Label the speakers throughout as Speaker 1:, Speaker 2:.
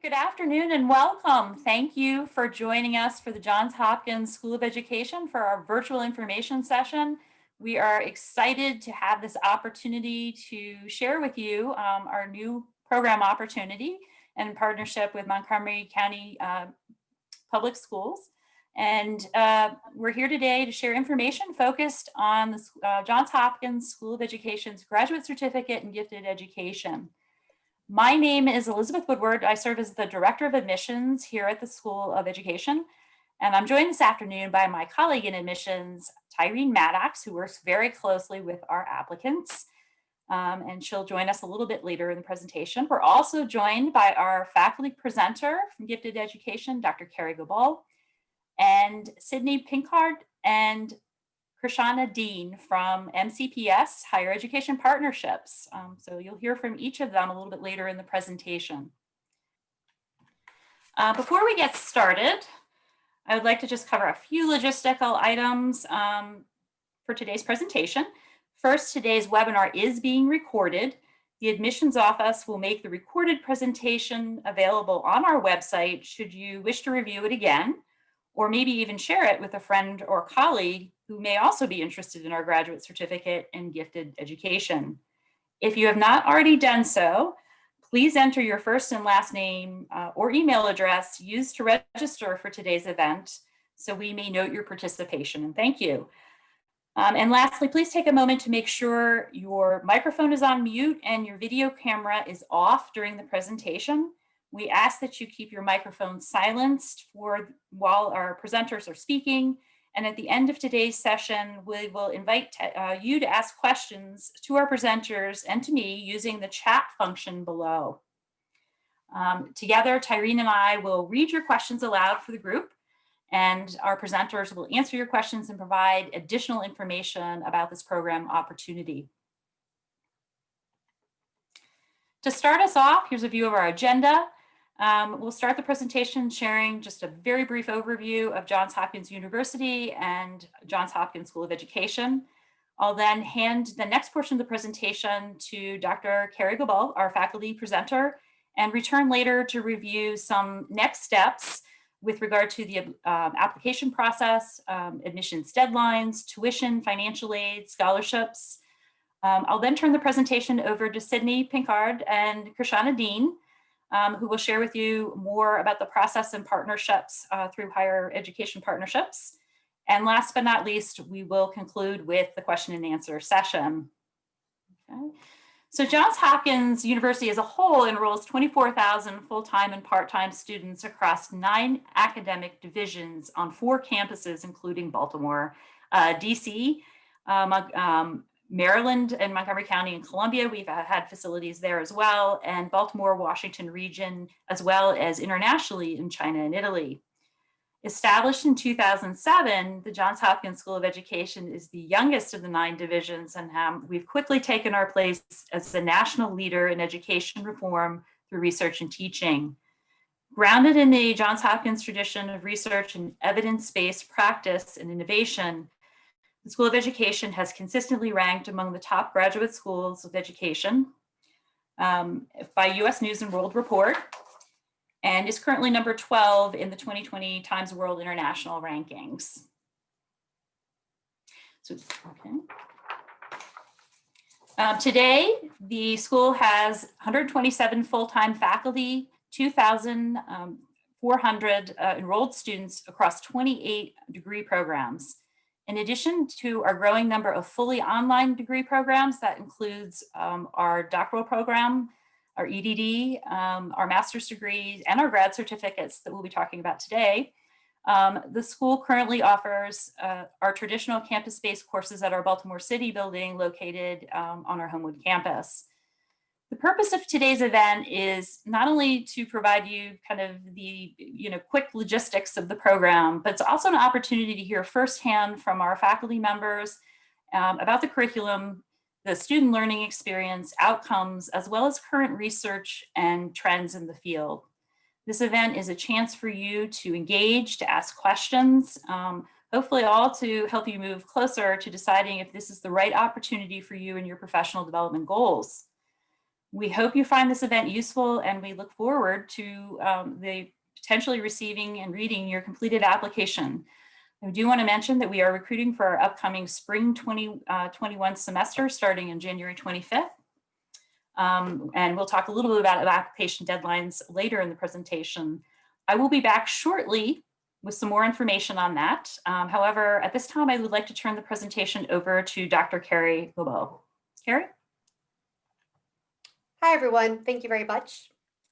Speaker 1: Good afternoon and welcome. Thank you for joining us for the Johns Hopkins School of Education for our virtual information session. We are excited to have this opportunity to share with you our new program opportunity in partnership with Montgomery County Public Schools. And we're here today to share information focused on the Johns Hopkins School of Education's Graduate Certificate in Gifted Education. My name is Elizabeth Woodward. I serve as the Director of Admissions here at the School of Education. And I'm joined this afternoon by my colleague in admissions, Tyreen Maddox, who works very closely with our applicants. And she'll join us a little bit later in the presentation. We're also joined by our faculty presenter from Gifted Education, Dr. Carrie Gabal, and Sydney Pinkard and Krishana Dean from MCPS Higher Education Partnerships. So you'll hear from each of them a little bit later in the presentation. Before we get started, I would like to just cover a few logistical items for today's presentation. First, today's webinar is being recorded. The admissions office will make the recorded presentation available on our website should you wish to review it again, or maybe even share it with a friend or colleague who may also be interested in our graduate certificate in gifted education. If you have not already done so, please enter your first and last name or email address used to register for today's event so we may note your participation, and thank you. And lastly, please take a moment to make sure your microphone is on mute and your video camera is off during the presentation. We ask that you keep your microphone silenced while our presenters are speaking. And at the end of today's session, we will invite you to ask questions to our presenters and to me using the chat function below. Together, Tyreen and I will read your questions aloud for the group, and our presenters will answer your questions and provide additional information about this program opportunity. To start us off, here's a view of our agenda. We'll start the presentation sharing just a very brief overview of Johns Hopkins University and Johns Hopkins School of Education. I'll then hand the next portion of the presentation to Dr. Carrie Gabal, our faculty presenter, and return later to review some next steps with regard to the application process, admissions deadlines, tuition, financial aid, scholarships. I'll then turn the presentation over to Sydney Pinkard and Krishana Dean, who will share with you more about the process and partnerships through higher education partnerships. And last but not least, we will conclude with the question and answer session. Okay. So Johns Hopkins University as a whole enrolls 24,000 full-time and part-time students across 9 academic divisions on 4 campuses, including Baltimore, DC, Maryland and Montgomery County and Columbia. We've had facilities there as well, and Baltimore, Washington region, as well as internationally in China and Italy. Established in 2007, the Johns Hopkins School of Education is the youngest of the 9 divisions, and we've quickly taken our place as the national leader in education reform through research and teaching. Grounded in the Johns Hopkins tradition of research and evidence-based practice and innovation, the School of Education has consistently ranked among the top graduate schools of education by U.S. News and World Report, and is currently number 12 in the 2020 Times World International rankings. So, okay. Today, the school has 127 full-time faculty, 2,400 enrolled students across 28 degree programs. In addition to our growing number of fully online degree programs, that includes our doctoral program, our EDD, our master's degrees, and our grad certificates that we'll be talking about today. The school currently offers our traditional campus-based courses at our Baltimore City building located on our Homewood campus. The purpose of today's event is not only to provide you kind of the quick logistics of the program, but it's also an opportunity to hear firsthand from our faculty members about the curriculum, the student learning experience, outcomes, as well as current research and trends in the field. This event is a chance for you to engage, to ask questions, hopefully all to help you move closer to deciding if this is the right opportunity for you and your professional development goals. We hope you find this event useful, and we look forward to the potentially receiving and reading your completed application. I do want to mention that we are recruiting for our upcoming spring 2021 semester starting in January 25th. And we'll talk a little bit about application deadlines later in the presentation. I will be back shortly with some more information on that. However, at this time, I would like to turn the presentation over to Dr. Carrie Gobo. Carrie?
Speaker 2: Hi, everyone. Thank you very much.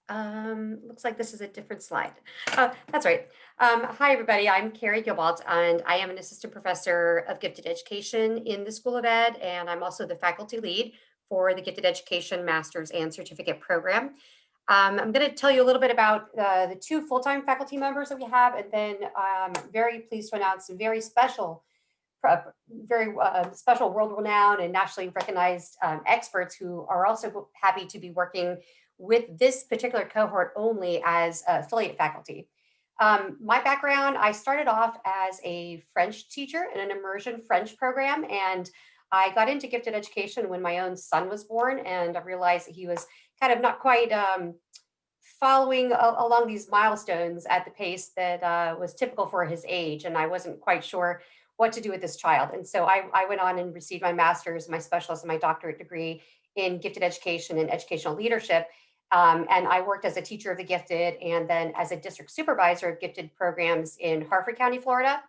Speaker 2: Looks like this is a different slide. That's right. Hi, everybody. I'm Carrie Gilbalt, and I am an assistant professor of gifted education in the School of Ed, and I'm also the faculty lead for the Gifted Education Master's and Certificate Program. I'm going to tell you a little bit about the two full-time faculty members that we have, and then I'm very pleased to announce some very special world-renowned and nationally recognized experts who are also happy to be working with this particular cohort only as affiliate faculty. My background, I started off as a French teacher in an immersion French program, and I got into gifted education when my own son was born, and I realized that he was kind of not quite following along these milestones at the pace that was typical for his age, and I wasn't quite sure what to do with this child. And so I went on and received my master's, my specialist, and my doctorate degree in gifted education and educational leadership. And I worked as a teacher of the gifted and then as a district supervisor of gifted programs in Harford County, Florida.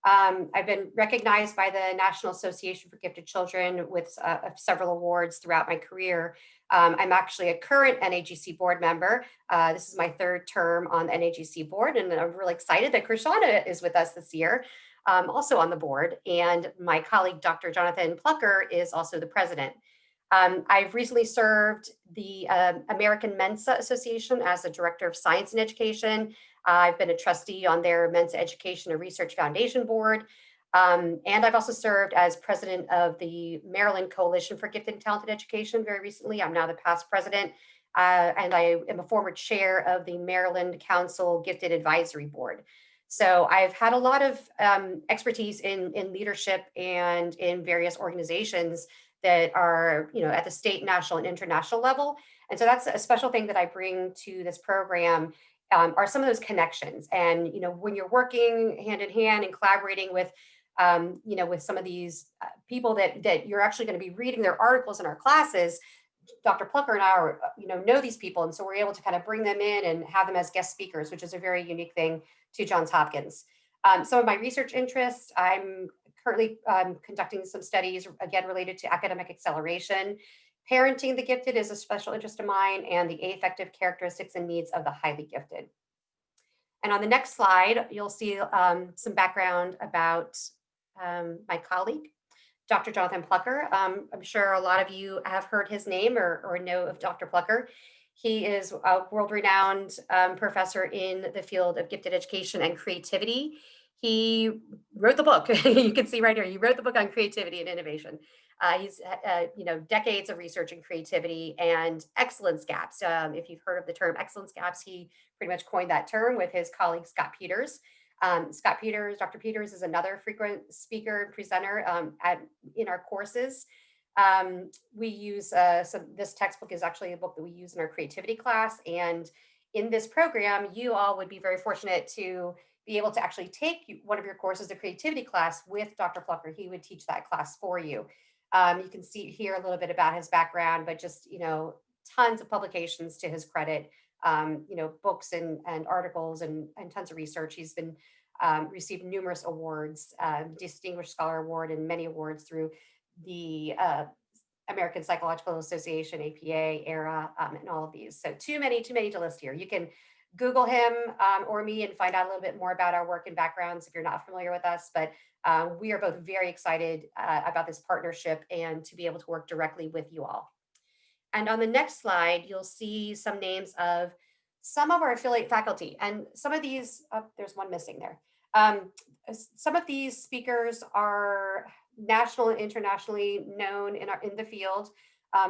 Speaker 2: I've been recognized by the National Association for Gifted Children with several awards throughout my career. I'm actually a current NAGC board member. This is my third term on the NAGC board, and I'm really excited that Krishana is with us this year. Also on the board, and my colleague, Dr. Jonathan Plucker, is also the president. I've recently served the American Mensa Association as the Director of Science and Education. I've been a trustee on their Mensa Education and Research Foundation Board. And I've also served as president of the Maryland Coalition for Gifted and Talented Education very recently. I'm now the past president, and I am a former chair of the Maryland Council Gifted Advisory Board. So I've had a lot of expertise in leadership and in various organizations that are, at the state, national, and international level. And so that's a special thing that I bring to this program are some of those connections. And, when you're working hand in hand and collaborating with, with some of these people that you're actually going to be reading their articles in our classes, Dr. Plucker and I are, know these people. And so we're able to kind of bring them in and have them as guest speakers, which is a very unique thing to Johns Hopkins. Some of my research interests, I'm currently conducting some studies, again, related to academic acceleration. Parenting the gifted is a special interest of mine, and the affective characteristics and needs of the highly gifted. And on the next slide, you'll see some background about my colleague, Dr. Jonathan Plucker. I'm sure a lot of you have heard his name or know of Dr. Plucker. He is a world-renowned professor in the field of gifted education and creativity. He wrote the book. You can see right here. He wrote the book on creativity and innovation. He's decades of research in creativity and excellence gaps. If you've heard of the term excellence gaps, he pretty much coined that term with his colleague Scott Peters. Dr. Peters is another frequent speaker and presenter in our courses. We use this textbook is actually a book that we use in our creativity class. And in this program, you all would be very fortunate to be able to actually take one of your courses, the creativity class, with Dr. Plucker. He would teach that class for you. You can see here a little bit about his background, but just, tons of publications to his credit, books and articles and tons of research. He's been received numerous awards, Distinguished Scholar Award, and many awards through the American Psychological Association, APA, ERA, and all of these. So too many to list here. You can Google him or me and find out a little bit more about our work and backgrounds if you're not familiar with us. But we are both very excited about this partnership and to be able to work directly with you all. And on the next slide, you'll see some names of some of our affiliate faculty. And some of these, there's one missing there. Some of these speakers are national and internationally known in the field.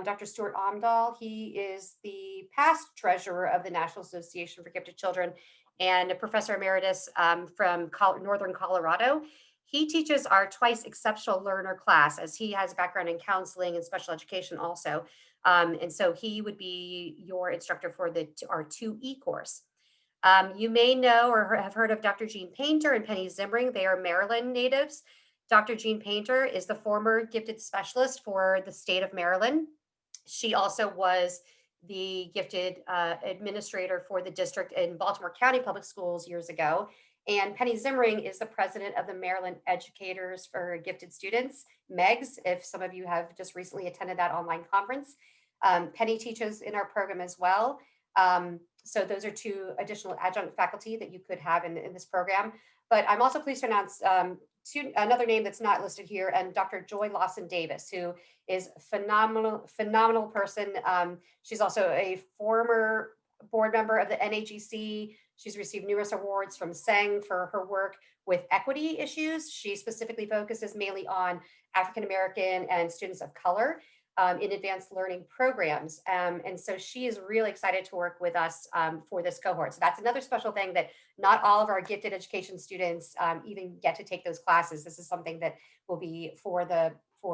Speaker 2: Dr. Stuart Omdahl, he is the past treasurer of the National Association for Gifted Children and a professor emeritus from Northern Colorado. He teaches our Twice Exceptional Learner class, as he has a background in counseling and special education also. And so he would be your instructor for our 2E course. You may know or have heard of Dr. Jean Painter and Penny Zimring. They are Maryland natives. Dr. Jean Painter is the former gifted specialist for the state of Maryland. She also was the gifted administrator for the district in Baltimore County Public Schools years ago. And Penny Zimring is the president of the Maryland Educators for Gifted Students, MEGS, if some of you have just recently attended that online conference. Penny teaches in our program as well. So those are two additional adjunct faculty that you could have in this program. But I'm also pleased to announce another name that's not listed here, and Dr. Joy Lawson Davis, who is phenomenal person. She's also a former board member of the NAGC. She's received numerous awards from SENG for her work with equity issues. She specifically focuses mainly on African American and students of color in advanced learning programs. And so she is really excited to work with us for this cohort. So that's another special thing, that not all of our gifted education students even get to take those classes. This is something that will be for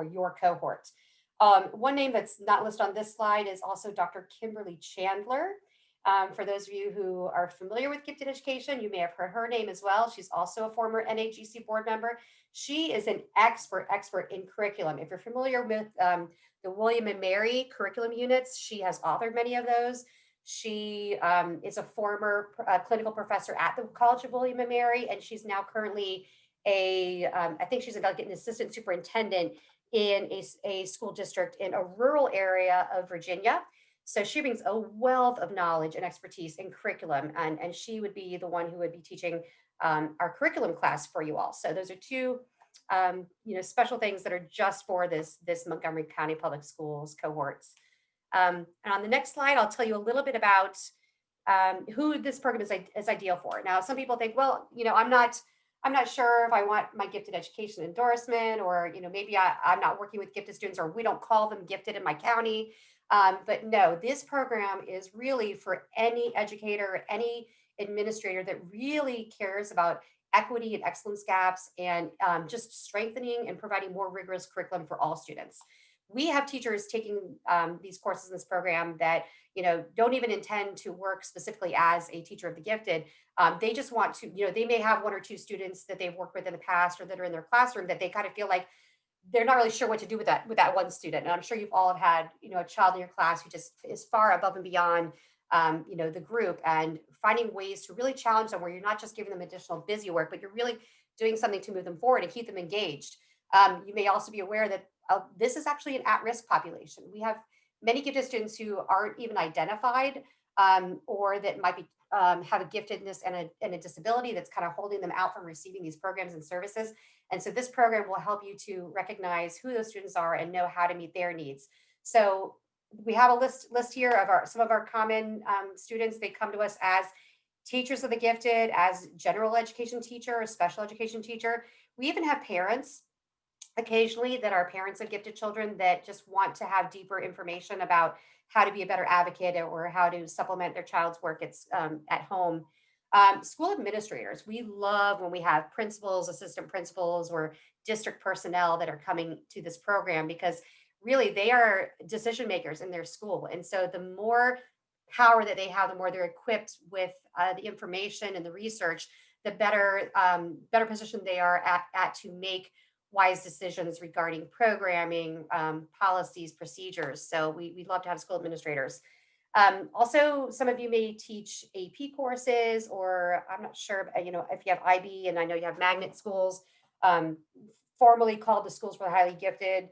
Speaker 2: your cohort. One name that's not listed on this slide is also Dr. Kimberly Chandler. For those of you who are familiar with gifted education, you may have heard her name as well. She's also a former NAGC board member. She is an expert in curriculum. If you're familiar with the William and Mary curriculum units, she has authored many of those. She is a former clinical professor at the College of William and Mary, and she's now currently I think she's an assistant superintendent in a school district in a rural area of Virginia. So she brings a wealth of knowledge and expertise in curriculum, and she would be the one who would be teaching our curriculum class for you all. So those are two special things that are just for this Montgomery County Public Schools cohorts. And on the next slide, I'll tell you a little bit about who this program is ideal for. Now, some people think, well, I'm not sure if I want my gifted education endorsement, or maybe I'm not working with gifted students, or we don't call them gifted in my county. But no, this program is really for any educator, any administrator that really cares about equity and excellence gaps, and just strengthening and providing more rigorous curriculum for all students. We have teachers taking these courses in this program that don't even intend to work specifically as a teacher of the gifted. They just want to, they may have one or two students that they've worked with in the past, or that are in their classroom, that they kind of feel like they're not really sure what to do with that one student. And I'm sure you've all had a child in your class who just is far above and beyond the group, and finding ways to really challenge them, where you're not just giving them additional busy work, but you're really doing something to move them forward and keep them engaged. You may also be aware that this is actually an at-risk population. We have many gifted students who aren't even identified, or that might be have a giftedness and a disability that's kind of holding them out from receiving these programs and services. And so this program will help you to recognize who those students are and know how to meet their needs. So we have a list here of some of our common students. They come to us as teachers of the gifted, as general education teacher, or special education teacher. We even have parents occasionally that are parents of gifted children that just want to have deeper information about how to be a better advocate, or how to supplement their child's work at home. School administrators, we love when we have principals, assistant principals, or district personnel that are coming to this program, because really they are decision makers in their school. And so the more power that they have, the more they're equipped with the information and the research, the better position they are at to make wise decisions regarding programming, policies, procedures. So we'd love to have school administrators. Also, some of you may teach AP courses, or I'm not sure, if you have IB, and I know you have magnet schools, formerly called the Schools for the Highly Gifted,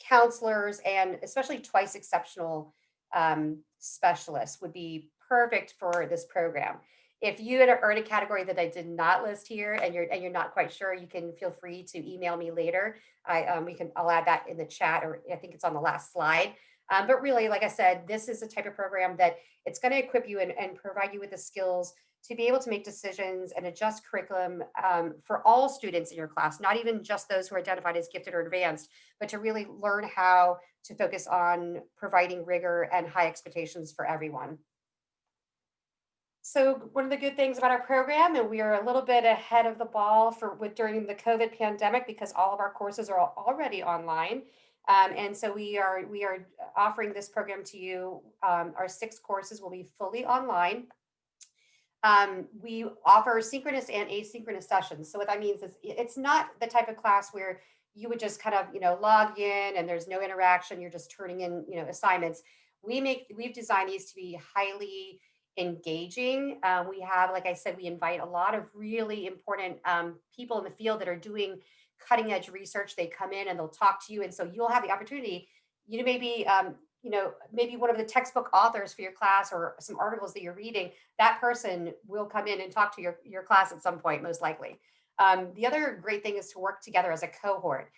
Speaker 2: counselors, and especially twice exceptional specialists would be perfect for this program. If you are in a category that I did not list here, and you're not quite sure, you can feel free to email me later. I'll add that in the chat, or I think it's on the last slide. But really, like I said, this is the type of program that it's going to equip you and provide you with the skills to be able to make decisions and adjust curriculum for all students in your class, not even just those who are identified as gifted or advanced, but to really learn how to focus on providing rigor and high expectations for everyone. So one of the good things about our program, and we are a little bit ahead of the ball during the COVID pandemic, because all of our courses are already online. And so we are offering this program to you. Our 6 courses will be fully online. We offer synchronous and asynchronous sessions. So what that means is it's not the type of class where you would just kind of, log in and there's no interaction. You're just turning in, assignments. We've designed these to be highly engaging. We have, like I said, we invite a lot of really important people in the field that are doing cutting edge research. They come in and they'll talk to you. And so you'll have the opportunity, maybe, maybe one of the textbook authors for your class or some articles that you're reading, that person will come in and talk to your class at some point, most likely. The other great thing is to work together as a cohort.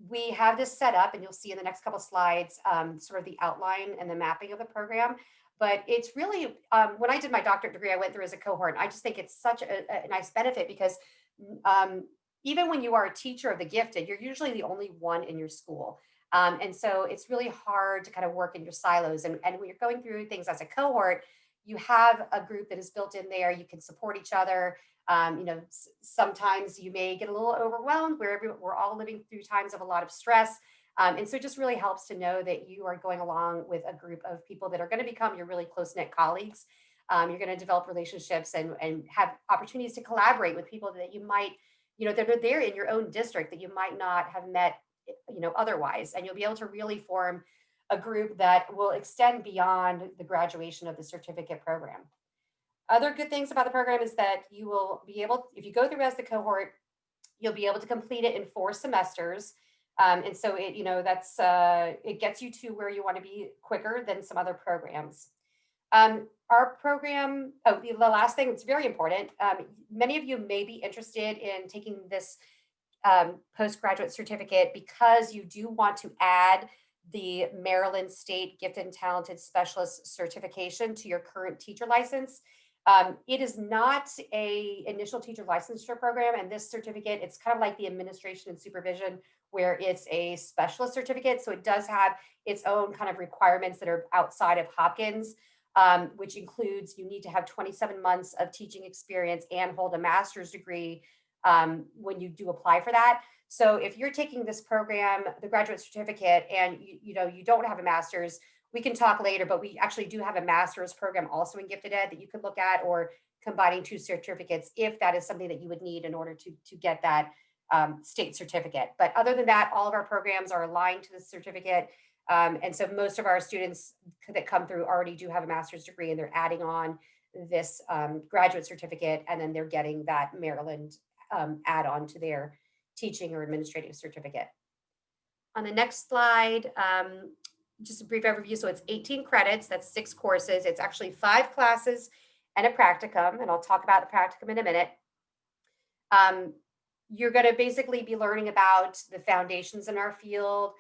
Speaker 2: We have this set up, and you'll see in the next couple slides, sort of the outline and the mapping of the program. But it's really, when I did my doctorate degree, I went through as a cohort. I just think it's such a nice benefit because um, even when you are a teacher of the gifted, you're usually the only one in your school. And so it's really hard to kind of work in your silos. And when you're going through things as a cohort, you have a group that is built in there. You can support each other. Sometimes you may get a little overwhelmed where we're all living through times of a lot of stress. And so it just really helps to know that you are going along with a group of people that are going to become your really close knit colleagues. You're going to develop relationships and have opportunities to collaborate with people that you might, that are there in your own district that you might not have met, otherwise. And you'll be able to really form a group that will extend beyond the graduation of the certificate program. Other good things about the program is that you will be able, if you go through as the cohort, you'll be able to complete it in 4 semesters. And so it gets you to where you want to be quicker than some other programs. Our program, the last thing, it's very important. Many of you may be interested in taking this postgraduate certificate because you do want to add the Maryland State Gifted and Talented Specialist certification to your current teacher license. It is not a initial teacher licensure program, and this certificate, it's kind of like the administration and supervision, where it's a specialist certificate. So it does have its own kind of requirements that are outside of Hopkins, which includes you need to have 27 months of teaching experience and hold a master's degree when you do apply for that. So if you're taking this program, the graduate certificate, and you don't have a master's, we can talk later, but we actually do have a master's program also in gifted ed that you could look at, or combining 2 certificates if that is something that you would need in order to get that state certificate. But other than that, all of our programs are aligned to the certificate. And so most of our students that come through already do have a master's degree, and they're adding on this graduate certificate, and then they're getting that Maryland add on to their teaching or administrative certificate. On the next slide, just a brief overview. So it's 18 credits, that's 6 courses. It's actually 5 classes and a practicum, and I'll talk about the practicum in a minute. You're going to basically be learning about the foundations in our field,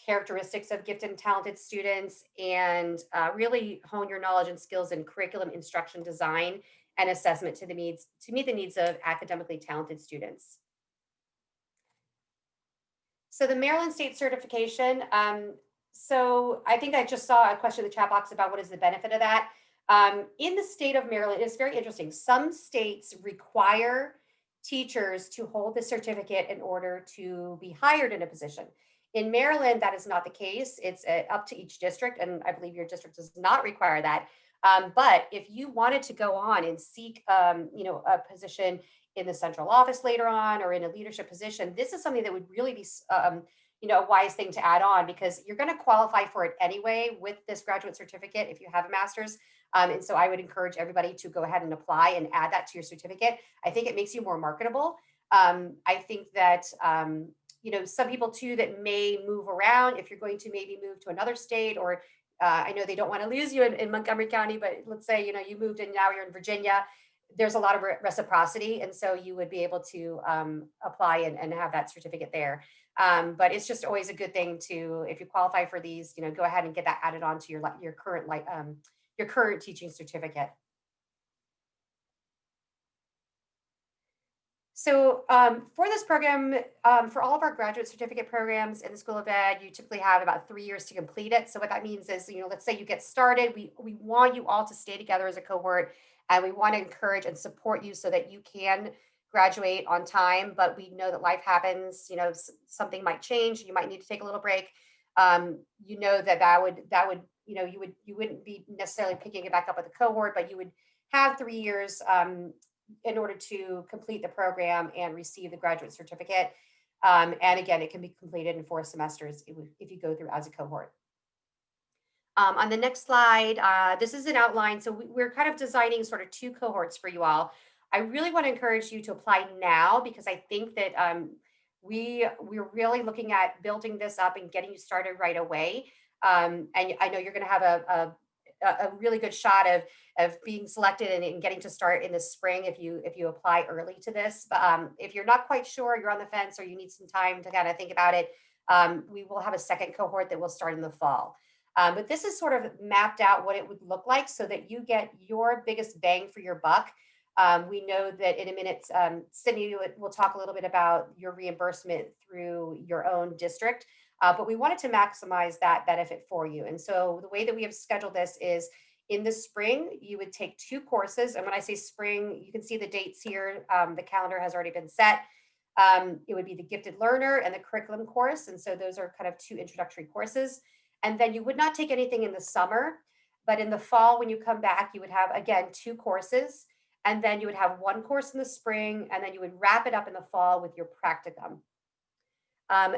Speaker 2: characteristics of gifted and talented students, and really hone your knowledge and skills in curriculum instruction design and assessment to meet the needs of academically talented students. So the Maryland State certification, so I think I just saw a question in the chat box about what is the benefit of that. In the state of Maryland, it's very interesting. Some states require teachers to hold the certificate in order to be hired in a position. In Maryland, that is not the case. It's up to each district, and I believe your district does not require that. But if you wanted to go on and seek, a position in the central office later on, or in a leadership position, this is something that would really be, a wise thing to add on, because you're going to qualify for it anyway with this graduate certificate if you have a master's. And so I would encourage everybody to go ahead and apply and add that to your certificate. I think it makes you more marketable. I think that, some people too that may move around, if you're going to maybe move to another state, or I know they don't want to lose you in Montgomery County, but let's say, you moved and now you're in Virginia, there's a lot of reciprocity. And so you would be able to apply and have that certificate there. But it's just always a good thing to, if you qualify for these, go ahead and get that added on to your current teaching certificate. So for this program, for all of our graduate certificate programs in the School of Ed, you typically have about 3 years to complete it. So what that means is, let's say you get started, we want you all to stay together as a cohort, and we want to encourage and support you so that you can graduate on time. But we know that life happens, something might change, you might need to take a little break. you know that would you wouldn't be necessarily picking it back up with a cohort, but you would have 3 years in order to complete the program and receive the graduate certificate. And again, it can be completed in 4 semesters if you go through as a cohort. On the next slide, this is an outline. So we're kind of designing sort of two cohorts for you all. I really want to encourage you to apply now because I think that we're really looking at building this up and getting you started right away. And I know you're going to have a really good shot of being selected and getting to start in the spring if you apply early to this. But if you're not quite sure, you're on the fence, or you need some time to kind of think about it, we will have a second cohort that will start in the fall. But this is sort of mapped out what it would look like so that you get your biggest bang for your buck. We know that in a minute, Sydney will talk a little bit about your reimbursement through your own district, but we wanted to maximize that benefit for you. And so the way that we have scheduled this is in the spring, you would take 2 courses. And when I say spring, you can see the dates here. The calendar has already been set. It would be the gifted learner and the curriculum course. And so those are kind of 2 introductory courses. And then you would not take anything in the summer, but in the fall, when you come back, you would have, again, 2 courses. And then you would have 1 course in the spring, and then you would wrap it up in the fall with your practicum.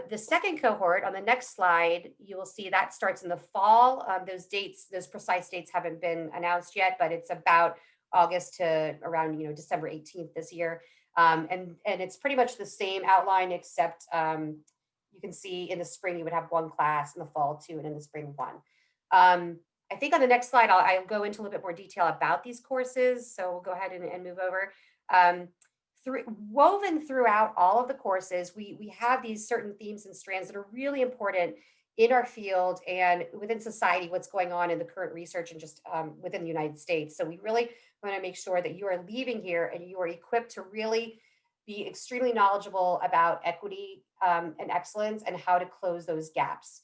Speaker 2: The second cohort on the next slide, you will see that starts in the fall. Those dates, those precise dates haven't been announced yet, but it's about August to around December 18th this year. And it's pretty much the same outline, except you can see in the spring you would have 1 class, in the fall 2, and in the spring 1. I think on the next slide I'll go into a little bit more detail about these courses. So we'll go ahead and move over. Woven throughout all of the courses, we have these certain themes and strands that are really important in our field and within society, what's going on in the current research and just within the United States. So we really want to make sure that you are leaving here and you are equipped to really be extremely knowledgeable about equity and excellence and how to close those gaps.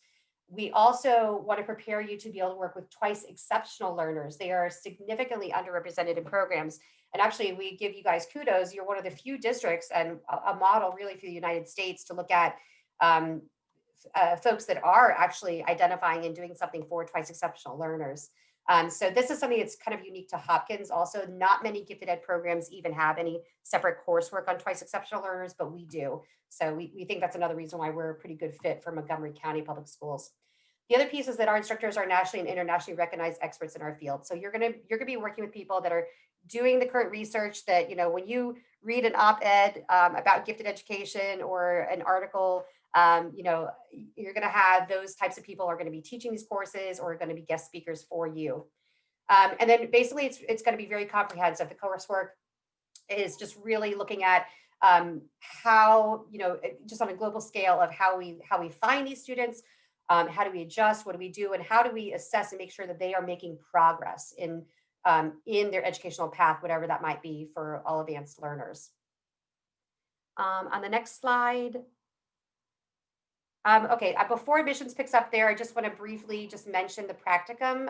Speaker 2: We also want to prepare you to be able to work with twice exceptional learners. They are significantly underrepresented in programs. And actually, we give you guys kudos. You're one of the few districts and a model really for the United States to look at folks that are actually identifying and doing something for twice exceptional learners. So this is something that's kind of unique to Hopkins. Also, not many gifted ed programs even have any separate coursework on twice exceptional learners, but we do. So we think that's another reason why we're a pretty good fit for Montgomery County Public Schools. The other piece is that our instructors are nationally and internationally recognized experts in our field. So you're gonna be working with people that are doing the current research that, when you read an op-ed about gifted education or an article, you're going to have those types of people are going to be teaching these courses or are going to be guest speakers for you. And then basically it's going to be very comprehensive. The coursework is just really looking at how, just on a global scale of how we find these students, how do we adjust, what do we do, and how do we assess and make sure that they are making progress in their educational path, whatever that might be for all advanced learners. On the next slide. Okay, before admissions picks up there, I just want to briefly just mention the practicum.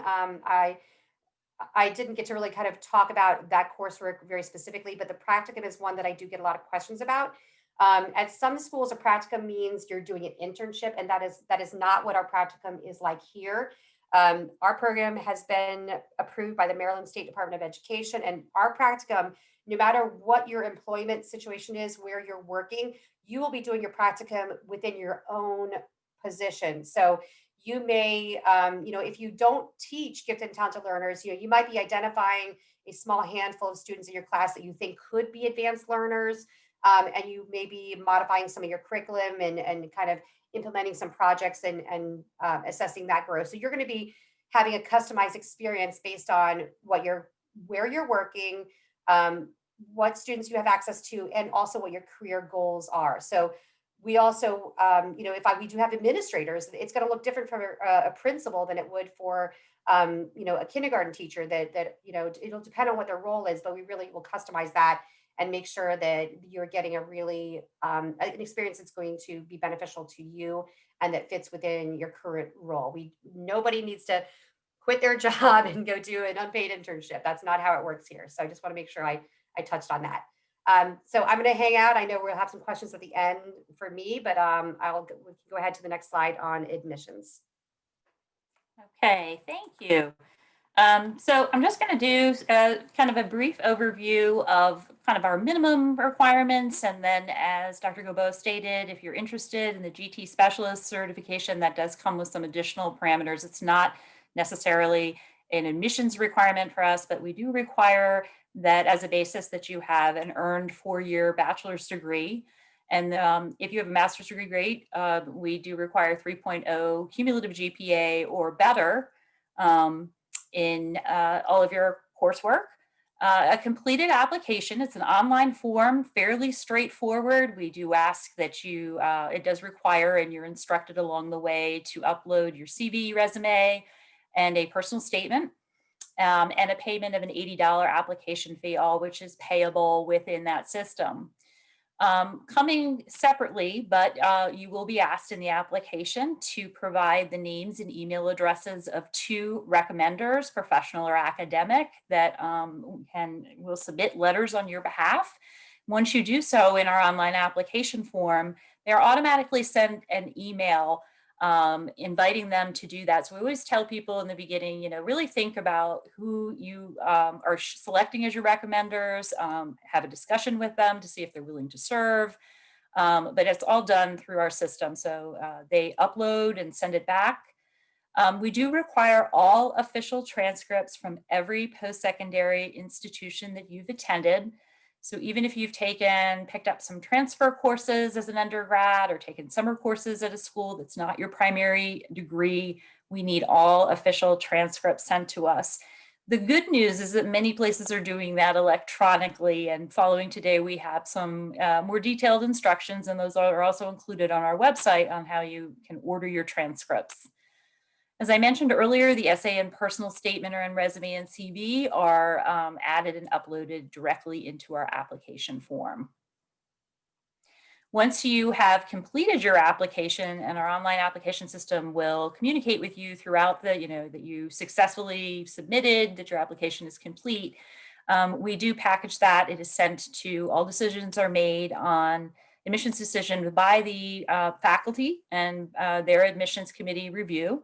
Speaker 2: I didn't get to really kind of talk about that coursework very specifically, but the practicum is one that I do get a lot of questions about. At some schools, a practicum means you're doing an internship, and that is not what our practicum is like here. Our program has been approved by the Maryland State Department of Education, and our practicum, no matter what your employment situation is, where you're working, you will be doing your practicum within your own position. So you may, if you don't teach gifted and talented learners, you might be identifying a small handful of students in your class that you think could be advanced learners, and you may be modifying some of your curriculum and kind of implementing some projects and assessing that growth. So you're going to be having a customized experience based on where you're working, what students you have access to, and also what your career goals are. So we also, we do have administrators, it's going to look different from a principal than it would for, a kindergarten teacher that it'll depend on what their role is, but we really will customize that and make sure that you're getting a really an experience that's going to be beneficial to you and that fits within your current role. Nobody needs to quit their job and go do an unpaid internship. That's not how it works here. So I just want to make sure I touched on that. So I'm going to hang out. I know we'll have some questions at the end for me, but we can go ahead to the next slide on admissions.
Speaker 1: Okay, thank you. So I'm just going to do kind of a brief overview of kind of our minimum requirements. And then as Dr. Gobo stated, if you're interested in the GT specialist certification, that does come with some additional parameters. It's not necessarily an admissions requirement for us, but we do require that as a basis that you have an earned 4-year bachelor's degree. And if you have a master's degree, great. We do require 3.0 cumulative GPA or better. In all of your coursework. A completed application, it's an online form, fairly straightforward. We do ask that you, it does require, and you're instructed along the way to upload your CV, resume, and a personal statement, and a payment of an $80 application fee, all which is payable within that system. Coming separately, but you will be asked in the application to provide the names and email addresses of 2 recommenders, professional or academic, that will submit letters on your behalf. Once you do so in our online application form, they're automatically sent an email inviting them to do that. So we always tell people in the beginning, really think about who you are selecting as your recommenders, have a discussion with them to see if they're willing to serve. But it's all done through our system. So they upload and send it back. We do require all official transcripts from every post-secondary institution that you've attended. So even if you've picked up some transfer courses as an undergrad or taken summer courses at a school that's not your primary degree, we need all official transcripts sent to us. The good news is that many places are doing that electronically, and following today, we have some more detailed instructions, and those are also included on our website on how you can order your transcripts. As I mentioned earlier, the essay and personal statement or in resume and CV are added and uploaded directly into our application form. Once you have completed your application, and our online application system will communicate with you throughout that you successfully submitted, that your application is complete, we do package that. It is sent to, all decisions are made on admissions decision by the faculty and their admissions committee review.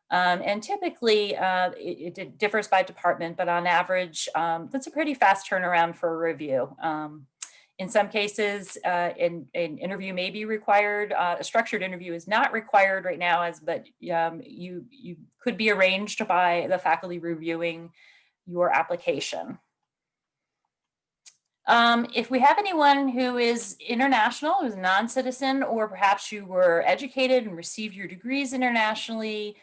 Speaker 1: And typically it differs by department, but on average, that's a pretty fast turnaround for a review. In some cases, an interview may be required. A structured interview is not required right now, but you could be arranged by the faculty reviewing your application. If we have anyone who is international, who's a non-citizen, or perhaps you were educated and received your degrees internationally,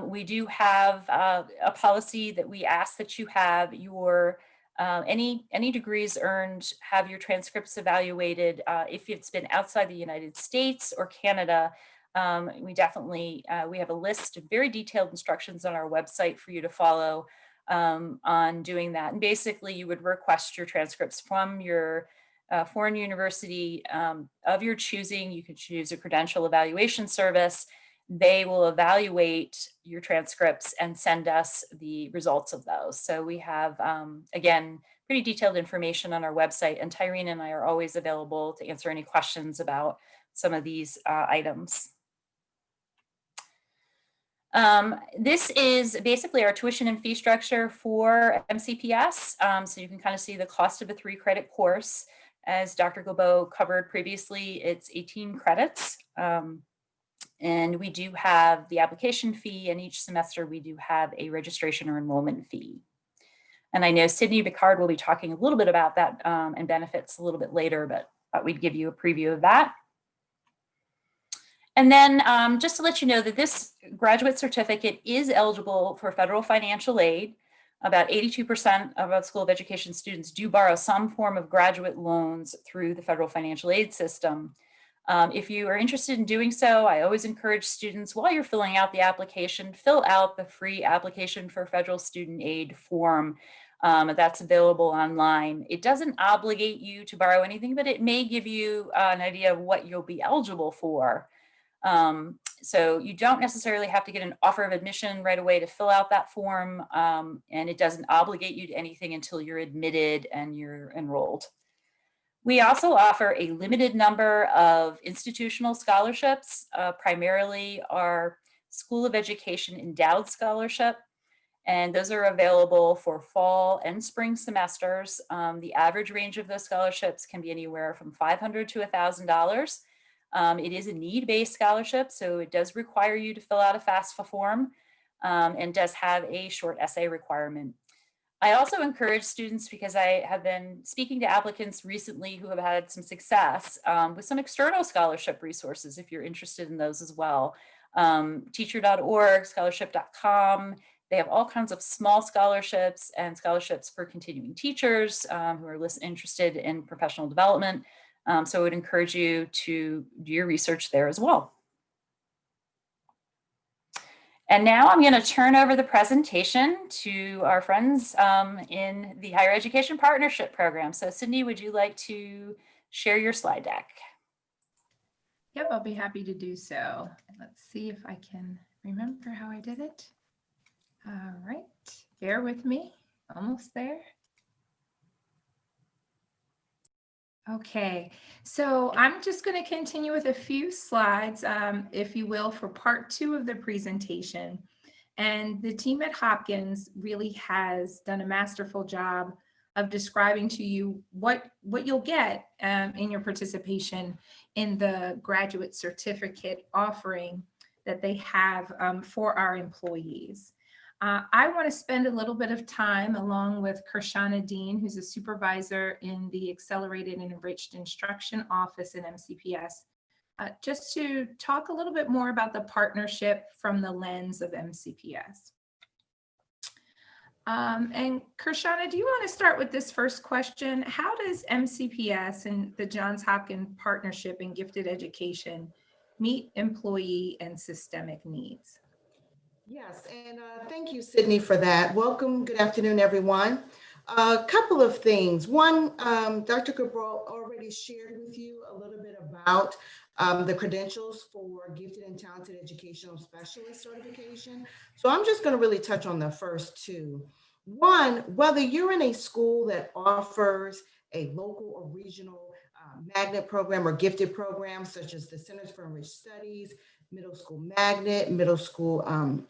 Speaker 1: we do have a policy that we ask that you have your any degrees earned, have your transcripts evaluated. If it's been outside the United States or Canada, we definitely, we have a list of very detailed instructions on our website for you to follow on doing that. And basically you would request your transcripts from your foreign university of your choosing. You can choose a credential evaluation service. They will evaluate your transcripts and send us the results of those. So we have, again, pretty detailed information on our website, and Tyrene and I are always available to answer any questions about some of these items. This is basically our tuition and fee structure for MCPS. So you can kind of see the cost of a 3-credit course. As Dr. Gobo covered previously, it's 18 credits. And we do have the application fee, and each semester we do have a registration or enrollment fee. And I know Sydney Picard will be talking a little bit about that and benefits a little bit later, but thought we'd give you a preview of that. And then just to let you know that this graduate certificate is eligible for federal financial aid. About 82% of our School of Education students do borrow some form of graduate loans through the federal financial aid system. If you are interested in doing so, I always encourage students, while you're filling out the application, fill out the free application for federal student aid form that's available online. It doesn't obligate you to borrow anything, but it may give you an idea of what you'll be eligible for. So you don't necessarily have to get an offer of admission right away to fill out that form, and it doesn't obligate you to anything until you're admitted and you're enrolled. We also offer a limited number of institutional scholarships, primarily our School of Education Endowed Scholarship, and those are available for fall and spring semesters. The average range of those scholarships can be anywhere from $500 to $1,000. It is a need-based scholarship, so it does require you to fill out a FAFSA form and does have a short essay requirement. I also encourage students, because I have been speaking to applicants recently who have had some success with some external scholarship resources, if you're interested in those as well. Teacher.org, scholarship.com, they have all kinds of small scholarships and scholarships for continuing teachers who are interested in professional development. So I would encourage you to do your research there as well. And now I'm going to turn over the presentation to our friends in the Higher Education Partnership Program. So Sydney, would you like to share your slide deck?
Speaker 3: Yep, I'll be happy to do so. Let's see if I can remember how I did it. All right, bear with me, almost there. Okay, so I'm just going to continue with a few slides, if you will, for part 2 of the presentation. And the team at Hopkins really has done a masterful job of describing to you what you'll get in your participation in the graduate certificate offering that they have for our employees. I want to spend a little bit of time along with Kirshana Dean, who's a supervisor in the Accelerated and Enriched Instruction Office at MCPS, just to talk a little bit more about the partnership from the lens of MCPS. And Kirshana, do you want to start with this first question? How does MCPS and the Johns Hopkins Partnership in Gifted Education meet employee and systemic needs?
Speaker 4: Yes, and thank you, Sydney, for that. Welcome. Good afternoon, everyone. A couple of things. One, Dr. Cabral already shared with you a little bit about the credentials for Gifted and Talented Educational Specialist certification. So I'm just going to really touch on the first two. One, whether you're in a school that offers a local or regional magnet program or gifted program, such as the Centers for Enriched Studies, Middle School Magnet, Middle School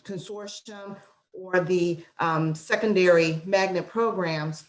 Speaker 4: Consortium, or the secondary magnet programs,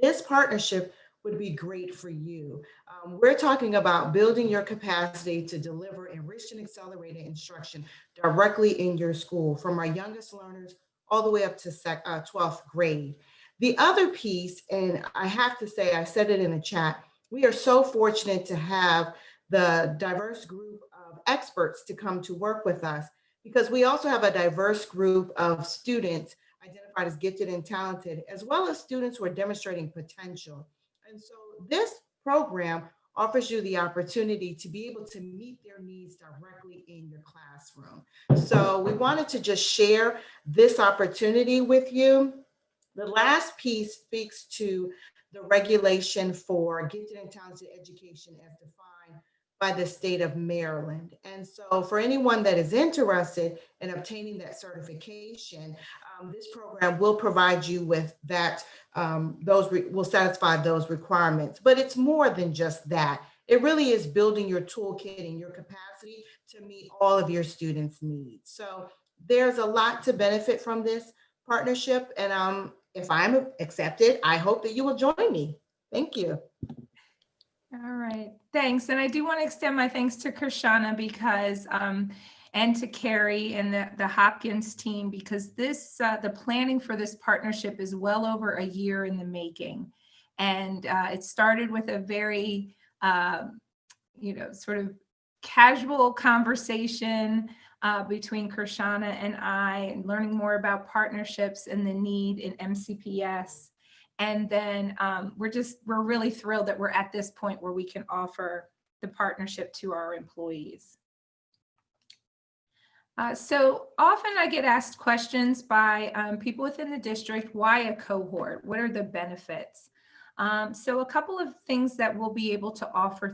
Speaker 4: this partnership would be great for you. We're talking about building your capacity to deliver enriched and accelerated instruction directly in your school, from our youngest learners all the way up to 12th grade. The other piece, and I have to say, I said it in the chat, we are so fortunate to have the diverse group of experts to come to work with us, because we also have a diverse group of students identified as gifted and talented, as well as students who are demonstrating potential. And so this program offers you the opportunity to be able to meet their needs directly in your classroom. So we wanted to just share this opportunity with you. The last piece speaks to the regulation for gifted and talented education as defined by the state of Maryland. And so for anyone that is interested in obtaining that certification, this program will provide you with that, will satisfy those requirements. But it's more than just that. It really is building your toolkit and your capacity to meet all of your students' needs. So there's a lot to benefit from this partnership. And if I'm accepted, I hope that you will join me. Thank you.
Speaker 3: All right, thanks. And I do want to extend my thanks to Kirshana because, and to Carrie and the Hopkins team, because this, the planning for this partnership is well over a year in the making. And it started with a very, sort of casual conversation between Kirshana and I, and learning more about partnerships and the need in MCPS. And then we're really thrilled that we're at this point where we can offer the partnership to our employees. So often I get asked questions by people within the district, why a cohort? What are the benefits? So a couple of things that we'll be able to offer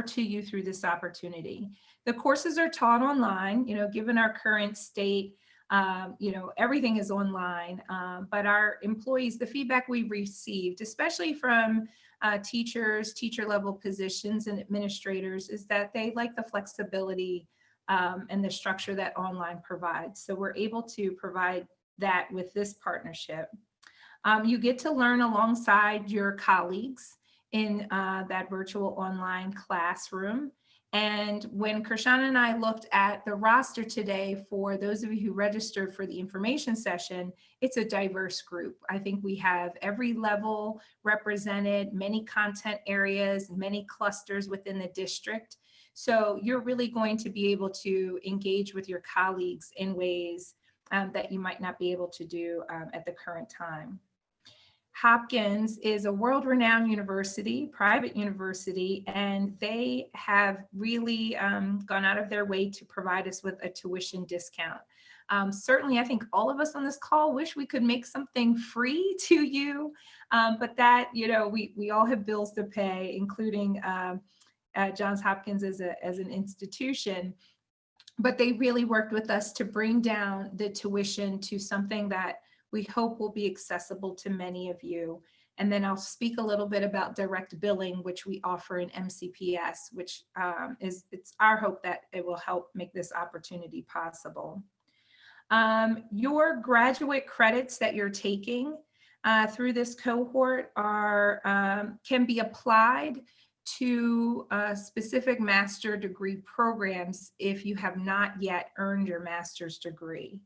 Speaker 3: to you through this opportunity. The courses are taught online, given our current state Everything is online, but our employees, the feedback we received, especially from teachers, teacher level positions and administrators, is that they like the flexibility and the structure that online provides. So we're able to provide that with this partnership. You get to learn alongside your colleagues in that virtual online classroom. And when Kershawn and I looked at the roster today, for those of you who registered for the information session, it's a diverse group. I think we have every level represented, many content areas, many clusters within the district. So you're really going to be able to engage with your colleagues in ways that you might not be able to do at the current time. Hopkins is a world-renowned university, private university, and they have really gone out of their way to provide us with a tuition discount. Certainly, I think all of us on this call wish we could make something free to you, but that, we all have bills to pay, including Johns Hopkins as an institution. But they really worked with us to bring down the tuition to something that we hope will be accessible to many of you. And then I'll speak a little bit about direct billing, which we offer in MCPS, which it's our hope that it will help make this opportunity possible. Your graduate credits that you're taking through this cohort can be applied to specific master degree programs if you have not yet earned your master's degree.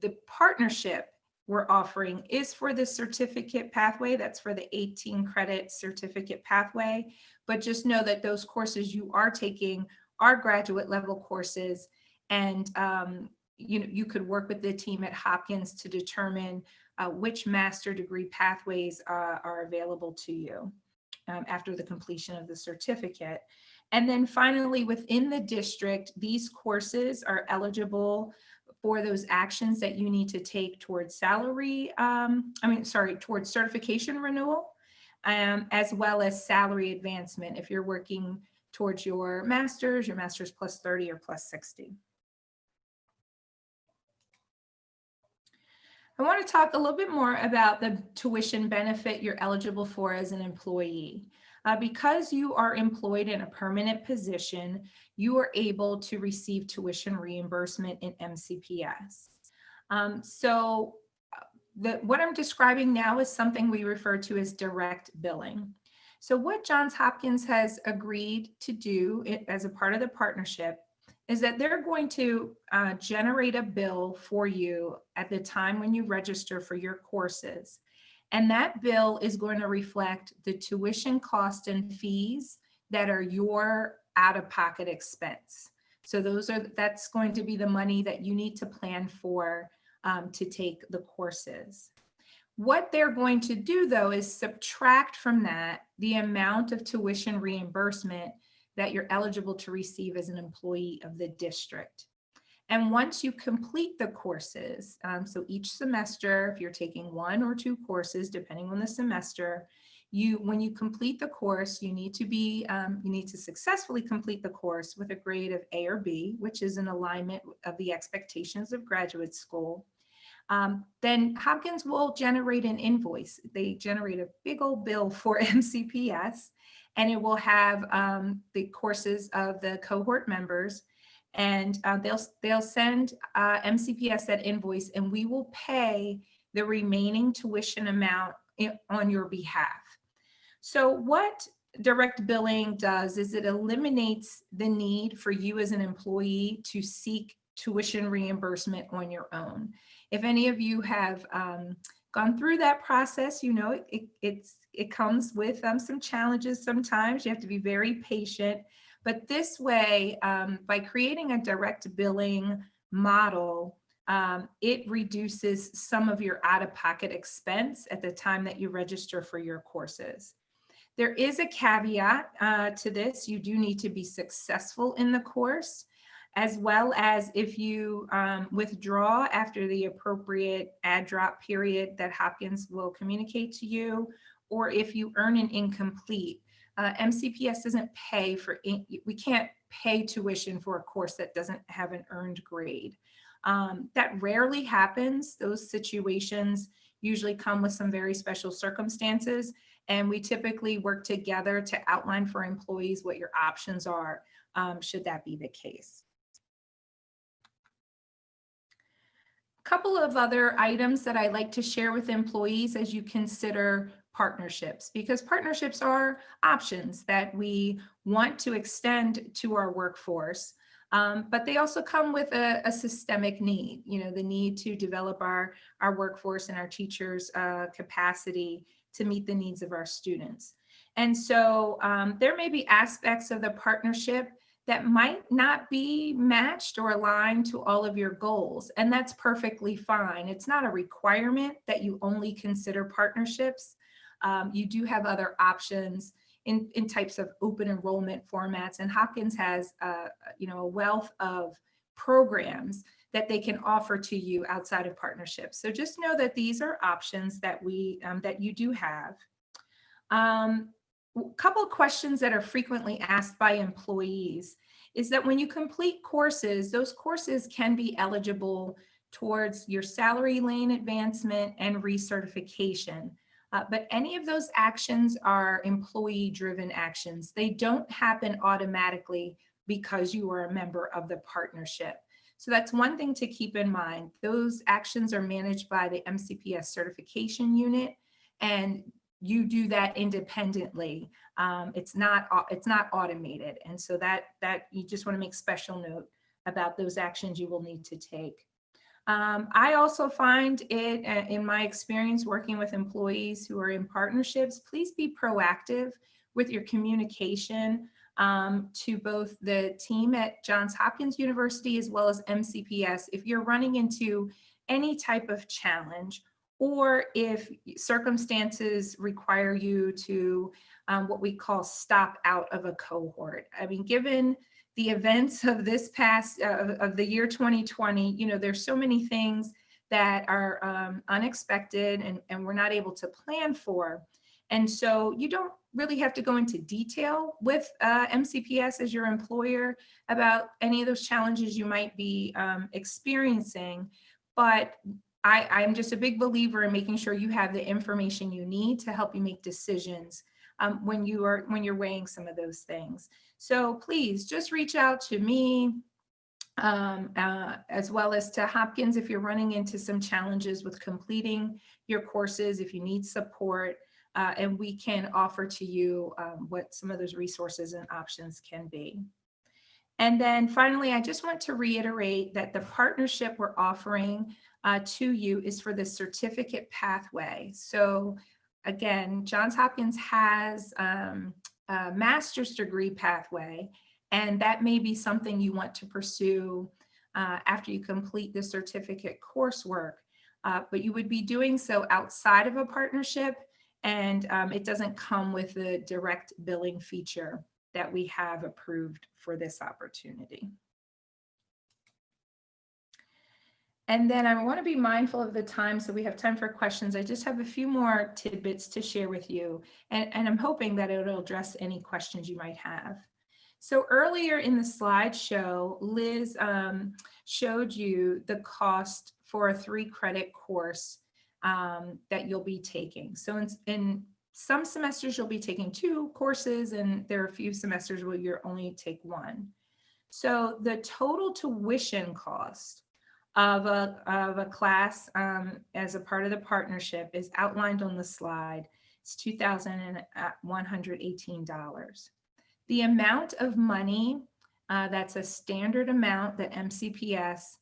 Speaker 3: The partnership we're offering is for the certificate pathway. That's for the 18 credit certificate pathway. But just know that those courses you are taking are graduate level courses. And you could work with the team at Hopkins to determine which master degree pathways are available to you after the completion of the certificate. And then finally, within the district, these courses are eligible for those actions that you need to take towards towards certification renewal, as well as salary advancement if you're working towards your master's plus 30 or plus 60. I want to talk a little bit more about the tuition benefit you're eligible for as an employee. Because you are employed in a permanent position, you are able to receive tuition reimbursement in MCPS. What I'm describing now is something we refer to as direct billing. So what Johns Hopkins has agreed to do as a part of the partnership is that they're going to generate a bill for you at the time when you register for your courses. And that bill is going to reflect the tuition cost and fees that are your out-of-pocket expense. So that's going to be the money that you need to plan for to take the courses. What they're going to do, though, is subtract from that the amount of tuition reimbursement that you're eligible to receive as an employee of the district. And once you complete the courses, so each semester, if you're taking 1 or 2 courses, depending on the semester, when you complete the course, you need to successfully complete the course with a grade of A or B, which is in alignment of the expectations of graduate school. Then Hopkins will generate an invoice. They generate a big old bill for MCPS, and it will have the courses of the cohort members. And they'll send MCPS that invoice, and we will pay the remaining tuition amount on your behalf. So what direct billing does is it eliminates the need for you as an employee to seek tuition reimbursement on your own. If any of you have gone through that process, you know it comes with some challenges sometimes. You have to be very patient. But this way, by creating a direct billing model, it reduces some of your out-of-pocket expense at the time that you register for your courses. There is a caveat to this. You do need to be successful in the course, as well as if you withdraw after the appropriate add drop period that Hopkins will communicate to you, or if you earn an incomplete. MCPS doesn't pay for, we can't pay tuition for a course that doesn't have an earned grade. That rarely happens. Those situations usually come with some very special circumstances, and we typically work together to outline for employees what your options are, should that be the case. A couple of other items that I like to share with employees as you consider partnerships, because partnerships are options that we want to extend to our workforce. But they also come with a systemic need, the need to develop our workforce and our teachers' capacity to meet the needs of our students. And so there may be aspects of the partnership that might not be matched or aligned to all of your goals, and that's perfectly fine. It's not a requirement that you only consider partnerships. You do have other options in types of open enrollment formats, and Hopkins has a wealth of programs that they can offer to you outside of partnerships. So just know that these are options that that you do have. A couple of questions that are frequently asked by employees is that when you complete courses, those courses can be eligible towards your salary lane advancement and recertification. But any of those actions are employee-driven actions. They don't happen automatically because you are a member of the partnership. So that's one thing to keep in mind. Those actions are managed by the MCPS certification unit, and you do that independently. It's not automated. And so that you just want to make special note about those actions you will need to take. I also find it, in my experience working with employees who are in partnerships, please be proactive with your communication to both the team at Johns Hopkins University as well as MCPS. If you're running into any type of challenge, or if circumstances require you to what we call stop out of a cohort. I mean, given the events of this past, of the year 2020, there's so many things that are unexpected and we're not able to plan for. And so you don't really have to go into detail with MCPS as your employer about any of those challenges you might be experiencing, but I'm just a big believer in making sure you have the information you need to help you make decisions when you're weighing some of those things. So please just reach out to me as well as to Hopkins if you're running into some challenges with completing your courses, if you need support, and we can offer to you what some of those resources and options can be. And then finally, I just want to reiterate that the partnership we're offering to you is for the certificate pathway. So again, Johns Hopkins has a master's degree pathway, and that may be something you want to pursue after you complete the certificate coursework, but you would be doing so outside of a partnership, and it doesn't come with the direct billing feature that we have approved for this opportunity. And then I want to be mindful of the time, so we have time for questions. I just have a few more tidbits to share with you, and I'm hoping that it'll address any questions you might have. So earlier in the slideshow, Liz showed you the cost for a 3-credit course that you'll be taking. So in some semesters, you'll be taking 2 courses, and there are a few semesters where you'll only take 1. So the total tuition cost of a class as a part of the partnership is outlined on the slide. It's $2,118. The amount of money, that's a standard amount that MCPS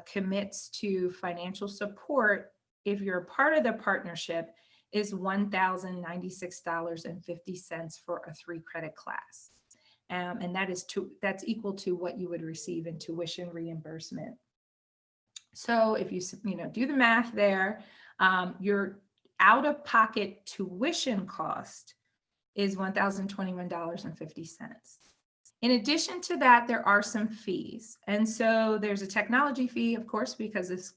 Speaker 3: commits to financial support if you're a part of the partnership, is $1,096.50 for a 3-credit class. And that's equal to what you would receive in tuition reimbursement. So if you do the math there, your out-of-pocket tuition cost is $1,021.50. In addition to that, there are some fees. And so there's a technology fee, of course, because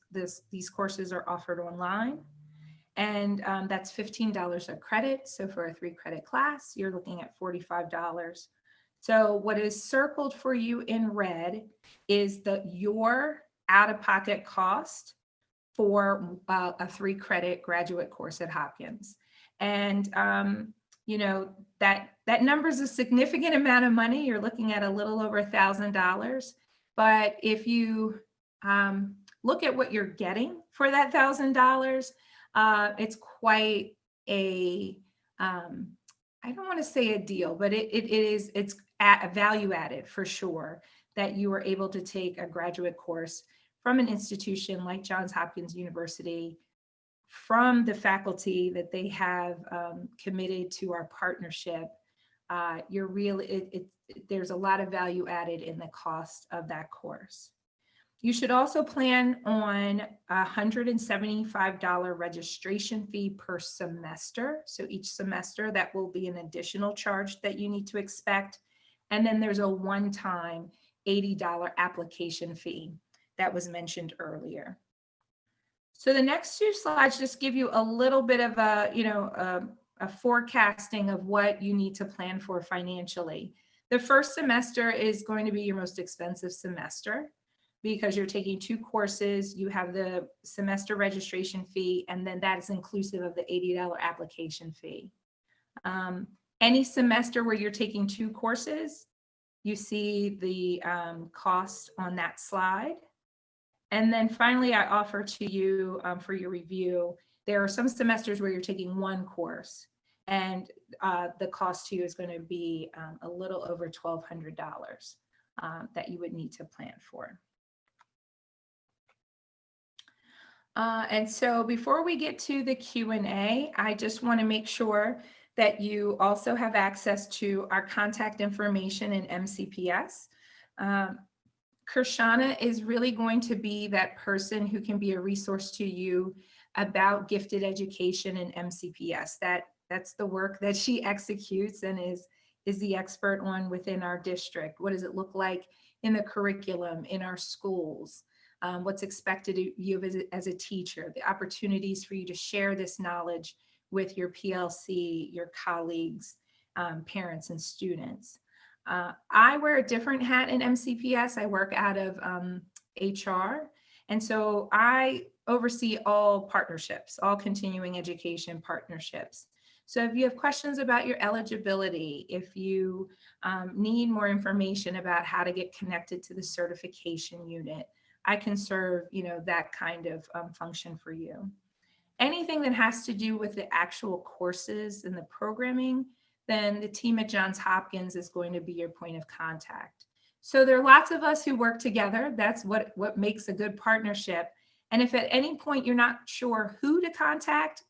Speaker 3: these courses are offered online. And that's $15 a credit. So for a 3-credit class, you're looking at $45. So what is circled for you in red is your out-of-pocket cost for a 3-credit graduate course at Hopkins. And that number is a significant amount of money. You're looking at a little over $1,000. But if you look at what you're getting for that $1,000, it's quite a I don't want to say a deal, but it's a value added for sure that you are able to take a graduate course from an institution like Johns Hopkins University, from the faculty that they have committed to our partnership. There's a lot of value added in the cost of that course. You should also plan on a $175 registration fee per semester. So each semester, that will be an additional charge that you need to expect. And then there's a one-time $80 application fee that was mentioned earlier. So the next 2 slides just give you a little bit of a forecasting of what you need to plan for financially. The first semester is going to be your most expensive semester, because you're taking 2 courses, you have the semester registration fee, and then that is inclusive of the $80 application fee. Any semester where you're taking 2 courses, you see the cost on that slide. And then finally, I offer to you for your review, there are some semesters where you're taking 1 course, and the cost to you is going to be a little over $1,200 that you would need to plan for. And so before we get to the Q&A, I just want to make sure that you also have access to our contact information in MCPS. Kirshana is really going to be that person who can be a resource to you about gifted education in MCPS. That's the work that she executes and is the expert on within our district. What does it look like in the curriculum, in our schools? What's expected of you as a teacher, the opportunities for you to share this knowledge with your PLC, your colleagues, parents, and students. I wear a different hat in MCPS. I work out of HR. And so I oversee all partnerships, all continuing education partnerships. So if you have questions about your eligibility, if you need more information about how to get connected to the certification unit, I can serve, that kind of function for you. Anything that has to do with the actual courses and the programming, then the team at Johns Hopkins is going to be your point of contact. So there are lots of us who work together. That's what makes a good partnership. And if at any point you're not sure who to contact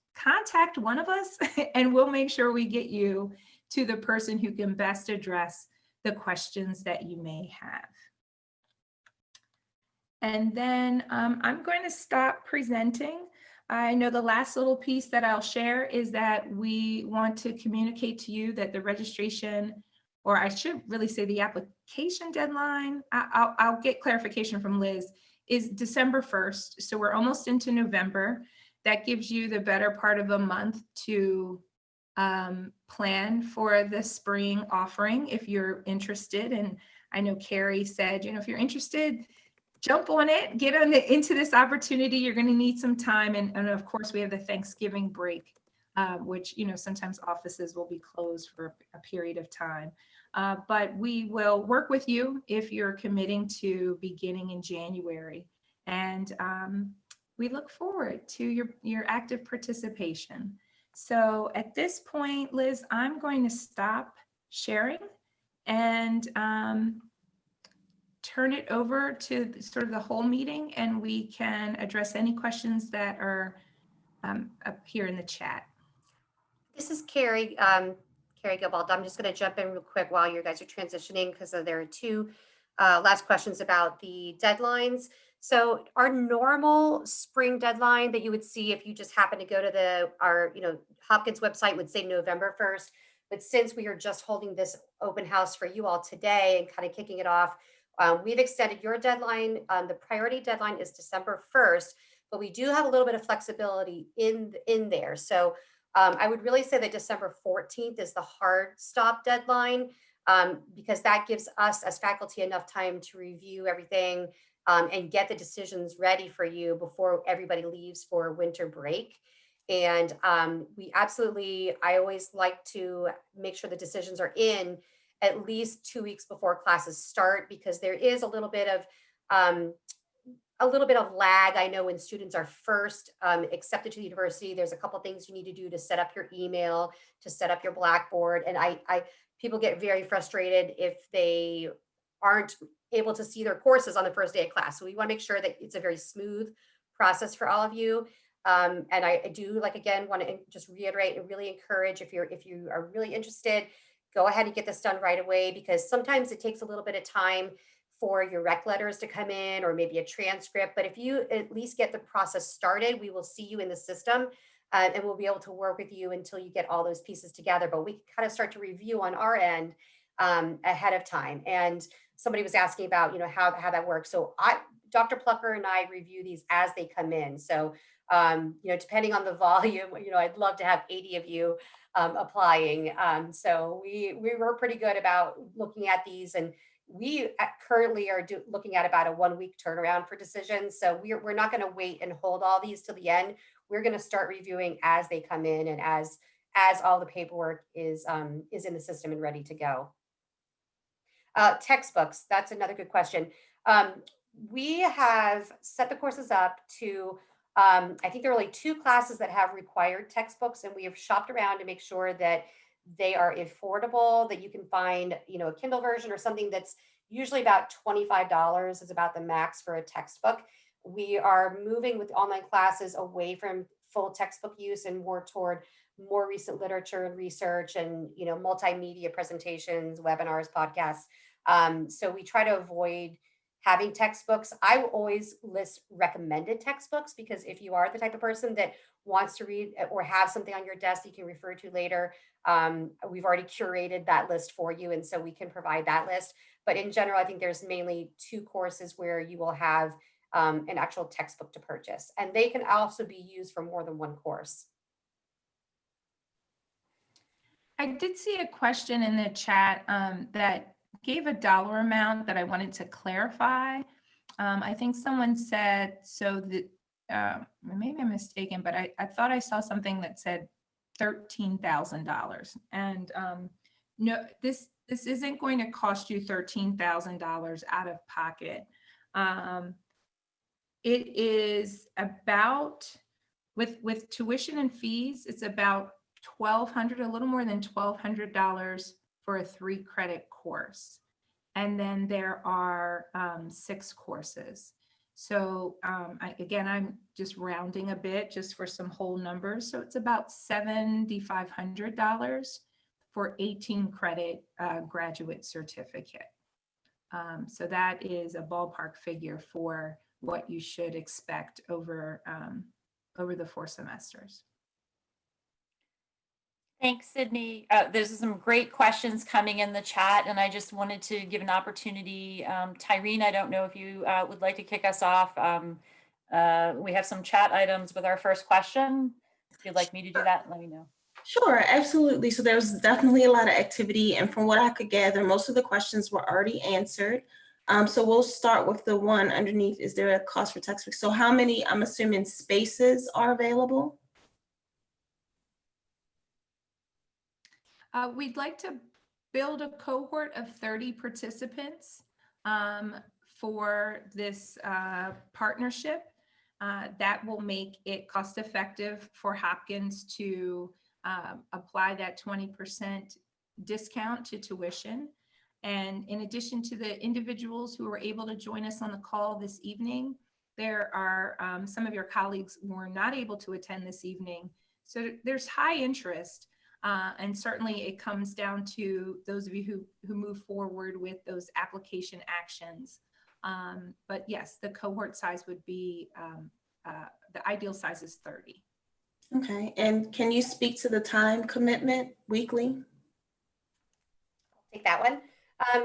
Speaker 3: one of us and we'll make sure we get you to the person who can best address the questions that you may have. And then I'm going to stop presenting. I know the last little piece that I'll share is that we want to communicate to you that the registration, or I should really say the application deadline, I'll get clarification from Liz, is December 1st. So we're almost into November. That gives you the better part of a month to plan for the spring offering if you're interested. And I know Carrie said, if you're interested, jump on it, get into this opportunity. You're going to need some time. And of course, we have the Thanksgiving break, which, sometimes offices will be closed for a period of time. But we will work with you if you're committing to beginning in January. And we look forward to your active participation. So at this point, Liz, I'm going to stop sharing and turn it over to sort of the whole meeting, and we can address any questions that are up here in the chat.
Speaker 2: This is Carrie, Carrie Gilbald. I'm just going to jump in real quick while you guys are transitioning, because there are 2 last questions about the deadlines. So our normal spring deadline that you would see if you just happen to go to our Hopkins website would say November 1st. But since we are just holding this open house for you all today and kind of kicking it off, we've extended your deadline. The priority deadline is December 1st, but we do have a little bit of flexibility in there. So I would really say that December 14th is the hard stop deadline. because that gives us as faculty enough time to review everything and get the decisions ready for you before everybody leaves for winter break. And I always like to make sure the decisions are in at least 2 weeks before classes start, because there is um, a little bit of lag. I know when students are first accepted to the university, there's a couple things you need to do to set up your email, to set up your Blackboard. And people get very frustrated if they aren't able to see their courses on the first day of class. So we want to make sure that it's a very smooth process for all of you. And I do, like, again, want to just reiterate and really encourage, if you are really interested, go ahead and get this done right away, because sometimes it takes a little bit of time for your rec letters to come in, or maybe a transcript. But if you at least get the process started, we will see you in the system, and we'll be able to work with you until you get all those pieces together. But we can kind of start to review on our end ahead of time. And somebody was asking about, how that works. So Dr. Plucker and I review these as they come in. So, depending on the volume, I'd love to have 80 of you applying. So we were pretty good about looking at these, and we currently are looking at about a 1 week turnaround for decisions. So we're not going to wait and hold all these till the end. We're going to start reviewing as they come in, and as all the paperwork is in the system and ready to go. Textbooks, that's another good question. We have set the courses up to, I think there are only 2 classes that have required textbooks, and we have shopped around to make sure that they are affordable, that you can find, a Kindle version or something that's usually about $25 is about the max for a textbook. We are moving with online classes away from full textbook use and more toward more recent literature and research, and multimedia presentations, webinars, podcasts. So we try to avoid having textbooks. I will always list recommended textbooks, because if you are the type of person that wants to read or have something on your desk that you can refer to later, we've already curated that list for you, and so we can provide that list. But in general, I think there's mainly 2 courses where you will have an actual textbook to purchase, and they can also be used for more than one course.
Speaker 3: I did see a question in the chat that gave a dollar amount that I wanted to clarify. I think someone said, so that maybe I'm mistaken, but I thought I saw something that said $13,000. And no, this isn't going to cost you $13,000 out of pocket. It is about, with tuition and fees, it's about $1,200, a little more than $1,200 for a 3-credit course. And then there are 6 courses. So I'm just rounding a bit just for some whole numbers. So it's about $7,500 for 18-credit graduate certificate. So that is a ballpark figure for what you should expect over the 4 semesters.
Speaker 1: Thanks, Sydney. There's some great questions coming in the chat, and I just wanted to give an opportunity. Tyreen, I don't know if you would like to kick us off. We have some chat items with our first question. If you'd like me to do that, let me know.
Speaker 5: Sure, absolutely. So there was definitely a lot of activity, and from what I could gather, most of the questions were already answered. So we'll start with the one underneath. Is there a cost for textbooks? So how many, I'm assuming, spaces are available?
Speaker 3: We'd like to build a cohort of 30 participants for this partnership. That will make it cost effective for Hopkins to apply that 20% discount to tuition. And in addition to the individuals who were able to join us on the call this evening, there are some of your colleagues who were not able to attend this evening. So there's high interest. And certainly it comes down to those of you who move forward with those application actions. But yes, the cohort size would be, the ideal size is 30.
Speaker 5: Okay, and can you speak to the time commitment weekly?
Speaker 2: I'll take that one.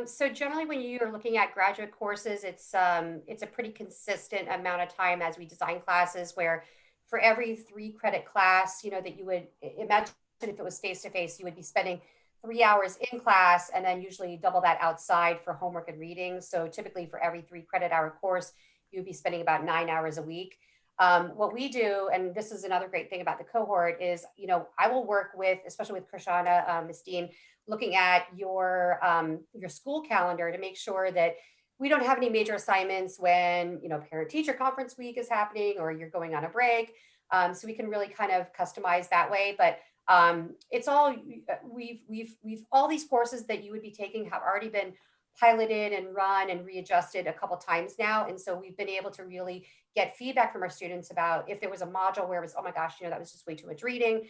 Speaker 2: So generally when you're looking at graduate courses, it's a pretty consistent amount of time as we design classes, where for every 3-credit class, that you would imagine, if it was face-to-face, you would be spending 3 hours in class and then usually double that outside for homework and reading. So typically for every 3 credit hour course, you'd be spending about 9 hours a week. What we do, and this is another great thing about the cohort, is, I will work with, especially with Krishana, Ms. Dean, looking at your school calendar to make sure that we don't have any major assignments when, parent-teacher conference week is happening or you're going on a break. So we can really kind of customize that way. But it's all, we've all these courses that you would be taking have already been piloted and run and readjusted a couple times now. And so we've been able to really get feedback from our students about if there was a module where it was, oh my gosh, that was just way too much reading,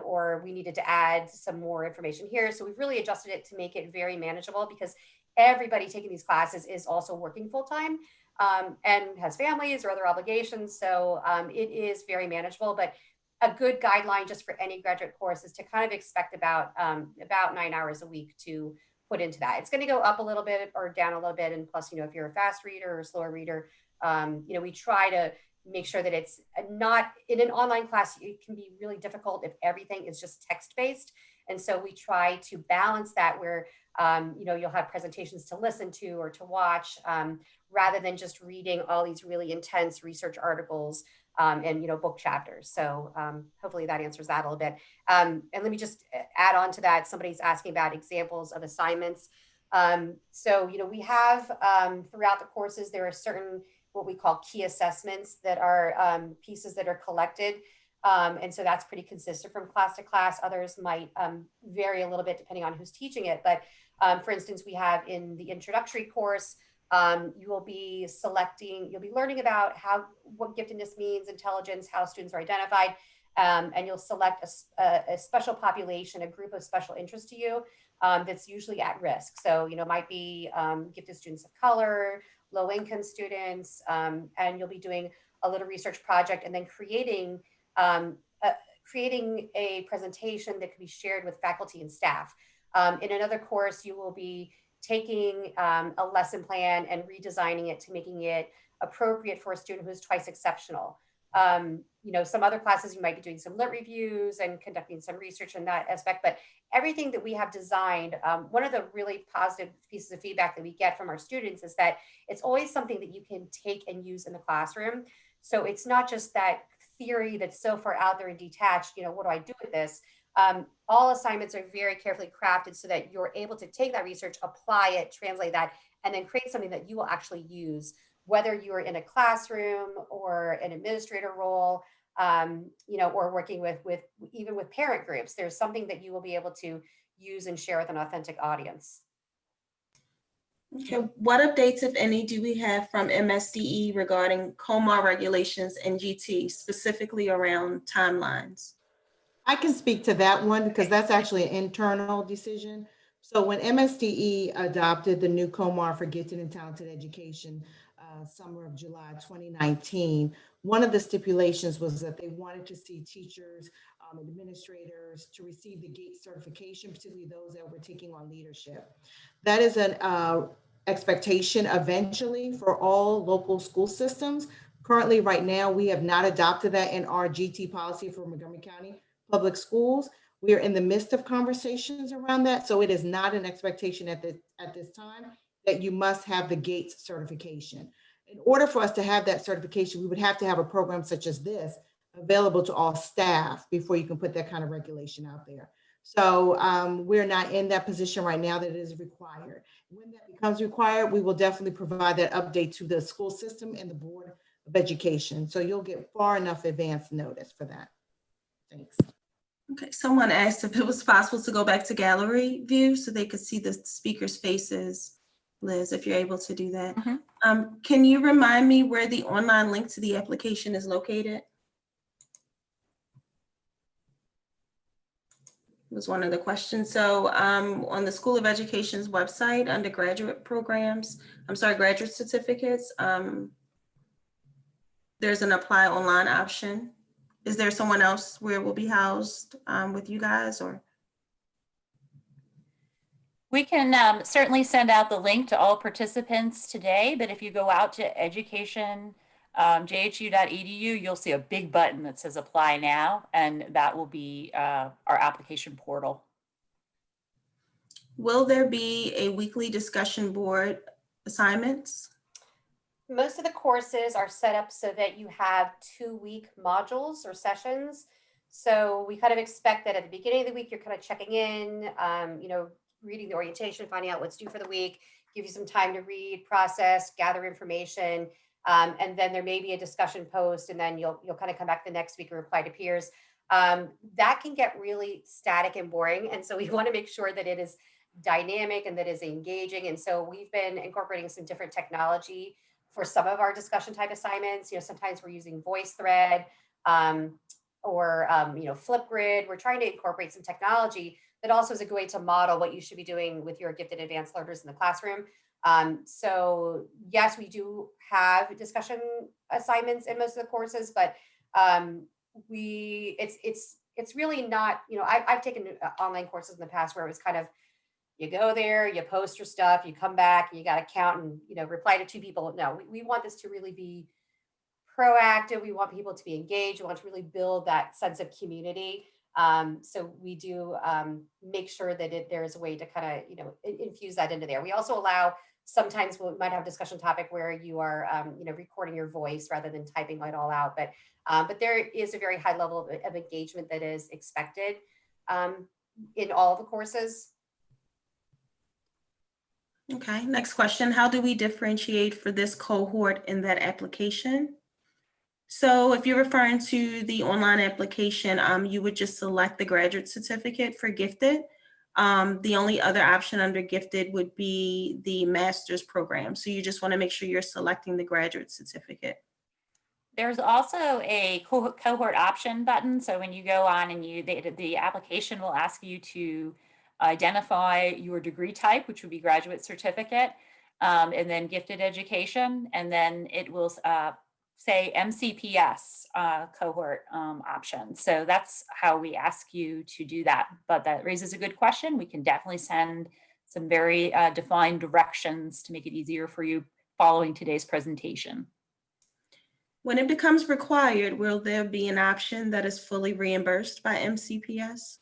Speaker 2: or we needed to add some more information here. So we've really adjusted it to make it very manageable, because everybody taking these classes is also working full-time and has families or other obligations. So it is very manageable, but a good guideline just for any graduate course is to kind of expect about 9 hours a week to put into that. It's going to go up a little bit or down a little bit. And plus, if you're a fast reader or a slower reader, we try to make sure that it's not in an online class. It can be really difficult if everything is just text-based. And so we try to balance that where, you'll have presentations to listen to or to watch rather than just reading all these really intense research articles and book chapters. So hopefully that answers that a little bit. And let me just add on to that. Somebody's asking about examples of assignments. So we have throughout the courses, there are certain what we call key assessments that are pieces that are collected. And so that's pretty consistent from class to class. Others might vary a little bit depending on who's teaching it. But for instance, we have in the introductory course, you will be learning about what giftedness means, intelligence, how students are identified, and you'll select a special population, a group of special interest to you that's usually at risk. So, might be gifted students of color, low-income students, and you'll be doing a little research project and then creating a presentation that can be shared with faculty and staff. In another course, you will be taking a lesson plan and redesigning it to making it appropriate for a student who's twice exceptional. Some other classes, you might be doing some lit reviews and conducting some research in that aspect, but everything that we have designed, one of the really positive pieces of feedback that we get from our students is that it's always something that you can take and use in the classroom. So it's not just that theory that's so far out there and detached, what do I do with this? All assignments are very carefully crafted so that you're able to take that research, apply it, translate that, and then create something that you will actually use, whether you're in a classroom or an administrator role, or working with even with parent groups. There's something that you will be able to use and share with an authentic audience.
Speaker 5: Okay, what updates, if any, do we have from MSDE regarding COMAR regulations and GT, specifically around timelines?
Speaker 4: I can speak to that one because that's actually an internal decision. So when MSDE adopted the new COMAR for gifted and talented education, summer of July 2019, one of the stipulations was that they wanted to see teachers and administrators to receive the GATE certification, particularly those that were taking on leadership. That is an expectation eventually for all local school systems. Currently, right now, we have not adopted that in our GT policy for Montgomery County Public Schools. We are in the midst of conversations around that. So it is not an expectation at this time that you must have the GATE certification. In order for us to have that certification, we would have to have a program such as this available to all staff before you can put that kind of regulation out there. So we're not in that position right now that it is required. When that becomes required, we will definitely provide that update to the school system and the Board of Education. So you'll get far enough advance notice for that. Thanks.
Speaker 5: Okay, someone asked if it was possible to go back to gallery view so they could see the speakers' faces. Liz, if you're able to do that.
Speaker 1: Mm-hmm.
Speaker 5: Can you remind me where the online link to the application is located? Was one of the questions. So on the School of Education's website, under graduate programs, graduate certificates, there's an apply online option. Is there someone else where it will be housed with you guys, or?
Speaker 1: We can certainly send out the link to all participants today, but if you go out to education, jhu.edu, you'll see a big button that says apply now, and that will be our application portal.
Speaker 5: Will there be a weekly discussion board assignments?
Speaker 2: Most of the courses are set up so that you have 2-week modules or sessions. So we kind of expect that at the beginning of the week, you're kind of checking in, reading the orientation, finding out what's due for the week, give you some time to read, process, gather information. And then there may be a discussion post, and then you'll kind of come back the next week and reply to peers. That can get really static and boring. And so we want to make sure that it is dynamic and that is engaging. And so we've been incorporating some different technology for some of our discussion type assignments. Sometimes we're using VoiceThread or Flipgrid. We're trying to incorporate some technology that also is a good way to model what you should be doing with your gifted advanced learners in the classroom. So yes, we do have discussion assignments in most of the courses, but it's really not, I've taken online courses in the past where it was kind of, you go there, you post your stuff, you come back, and you got to count and reply to 2 people. No, we want this to really be proactive. We want people to be engaged. We want to really build that sense of community. So we do make sure that there is a way to kind of infuse that into there. We also allow, sometimes we might have a discussion topic where you are recording your voice rather than typing it all out. But there is a very high level of engagement that is expected in all the courses.
Speaker 5: Okay, next question. How do we differentiate for this cohort in that application? So if you're referring to the online application, you would just select the graduate certificate for gifted. The only other option under gifted would be the master's program. So you just want to make sure you're selecting the graduate certificate.
Speaker 1: There's also a cohort option button. So when you go on and the application will ask you to identify your degree type, which would be graduate certificate, and then gifted education, and then it will say MCPS cohort option. So that's how we ask you to do that. But that raises a good question. We can definitely send some very defined directions to make it easier for you following today's presentation.
Speaker 5: When it becomes required, will there be an option that is fully reimbursed by MCPS?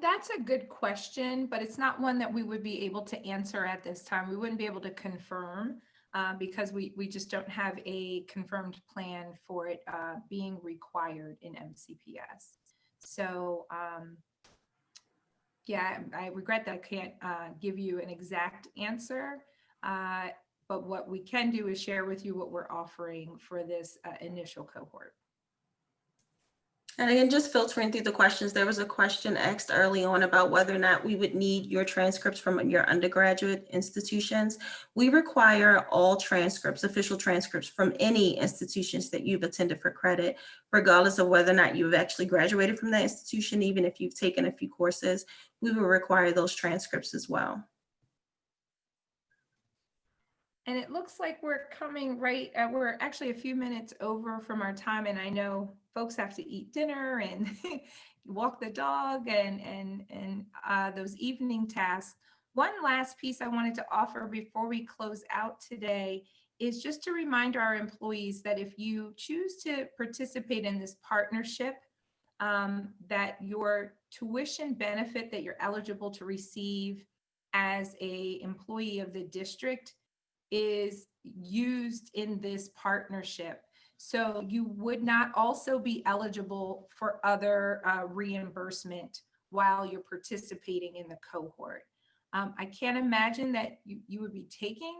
Speaker 3: That's a good question, but it's not one that we would be able to answer at this time. We wouldn't be able to confirm because we just don't have a confirmed plan for it being required in MCPS. So yeah, I regret that I can't give you an exact answer, but what we can do is share with you what we're offering for this initial cohort.
Speaker 5: And again, just filtering through the questions, there was a question asked early on about whether or not we would need your transcripts from your undergraduate institutions. We require all transcripts, official transcripts from any institutions that you've attended for credit, regardless of whether or not you've actually graduated from that institution. Even if you've taken a few courses, we will require those transcripts as well.
Speaker 3: And it looks like we're coming we're actually a few minutes over from our time, and I know folks have to eat dinner and walk the dog and those evening tasks. One last piece I wanted to offer before we close out today is just to remind our employees that if you choose to participate in this partnership, that your tuition benefit that you're eligible to receive as an employee of the district is used in this partnership. So you would not also be eligible for other reimbursement while you're participating in the cohort. I can't imagine that you would be taking,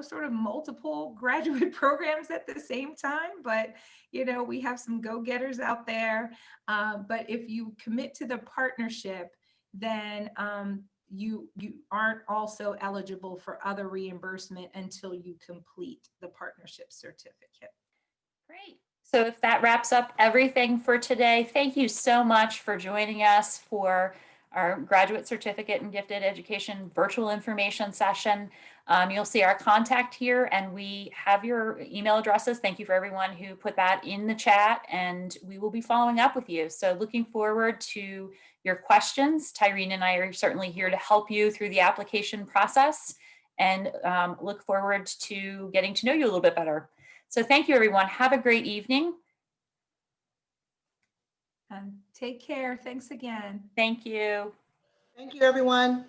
Speaker 3: sort of multiple graduate programs at the same time, but, we have some go-getters out there. But if you commit to the partnership, then you aren't also eligible for other reimbursement until you complete the partnership certificate.
Speaker 1: Great. So if that wraps up everything for today, thank you so much for joining us for our graduate certificate in gifted education virtual information session. You'll see our contact here, and we have your email addresses. Thank you for everyone who put that in the chat, and we will be following up with you. So looking forward to your questions. Tyreen and I are certainly here to help you through the application process, and look forward to getting to know you a little bit better. So thank you, everyone. Have a great evening.
Speaker 3: Take care. Thanks again.
Speaker 1: Thank you.
Speaker 4: Thank you, everyone.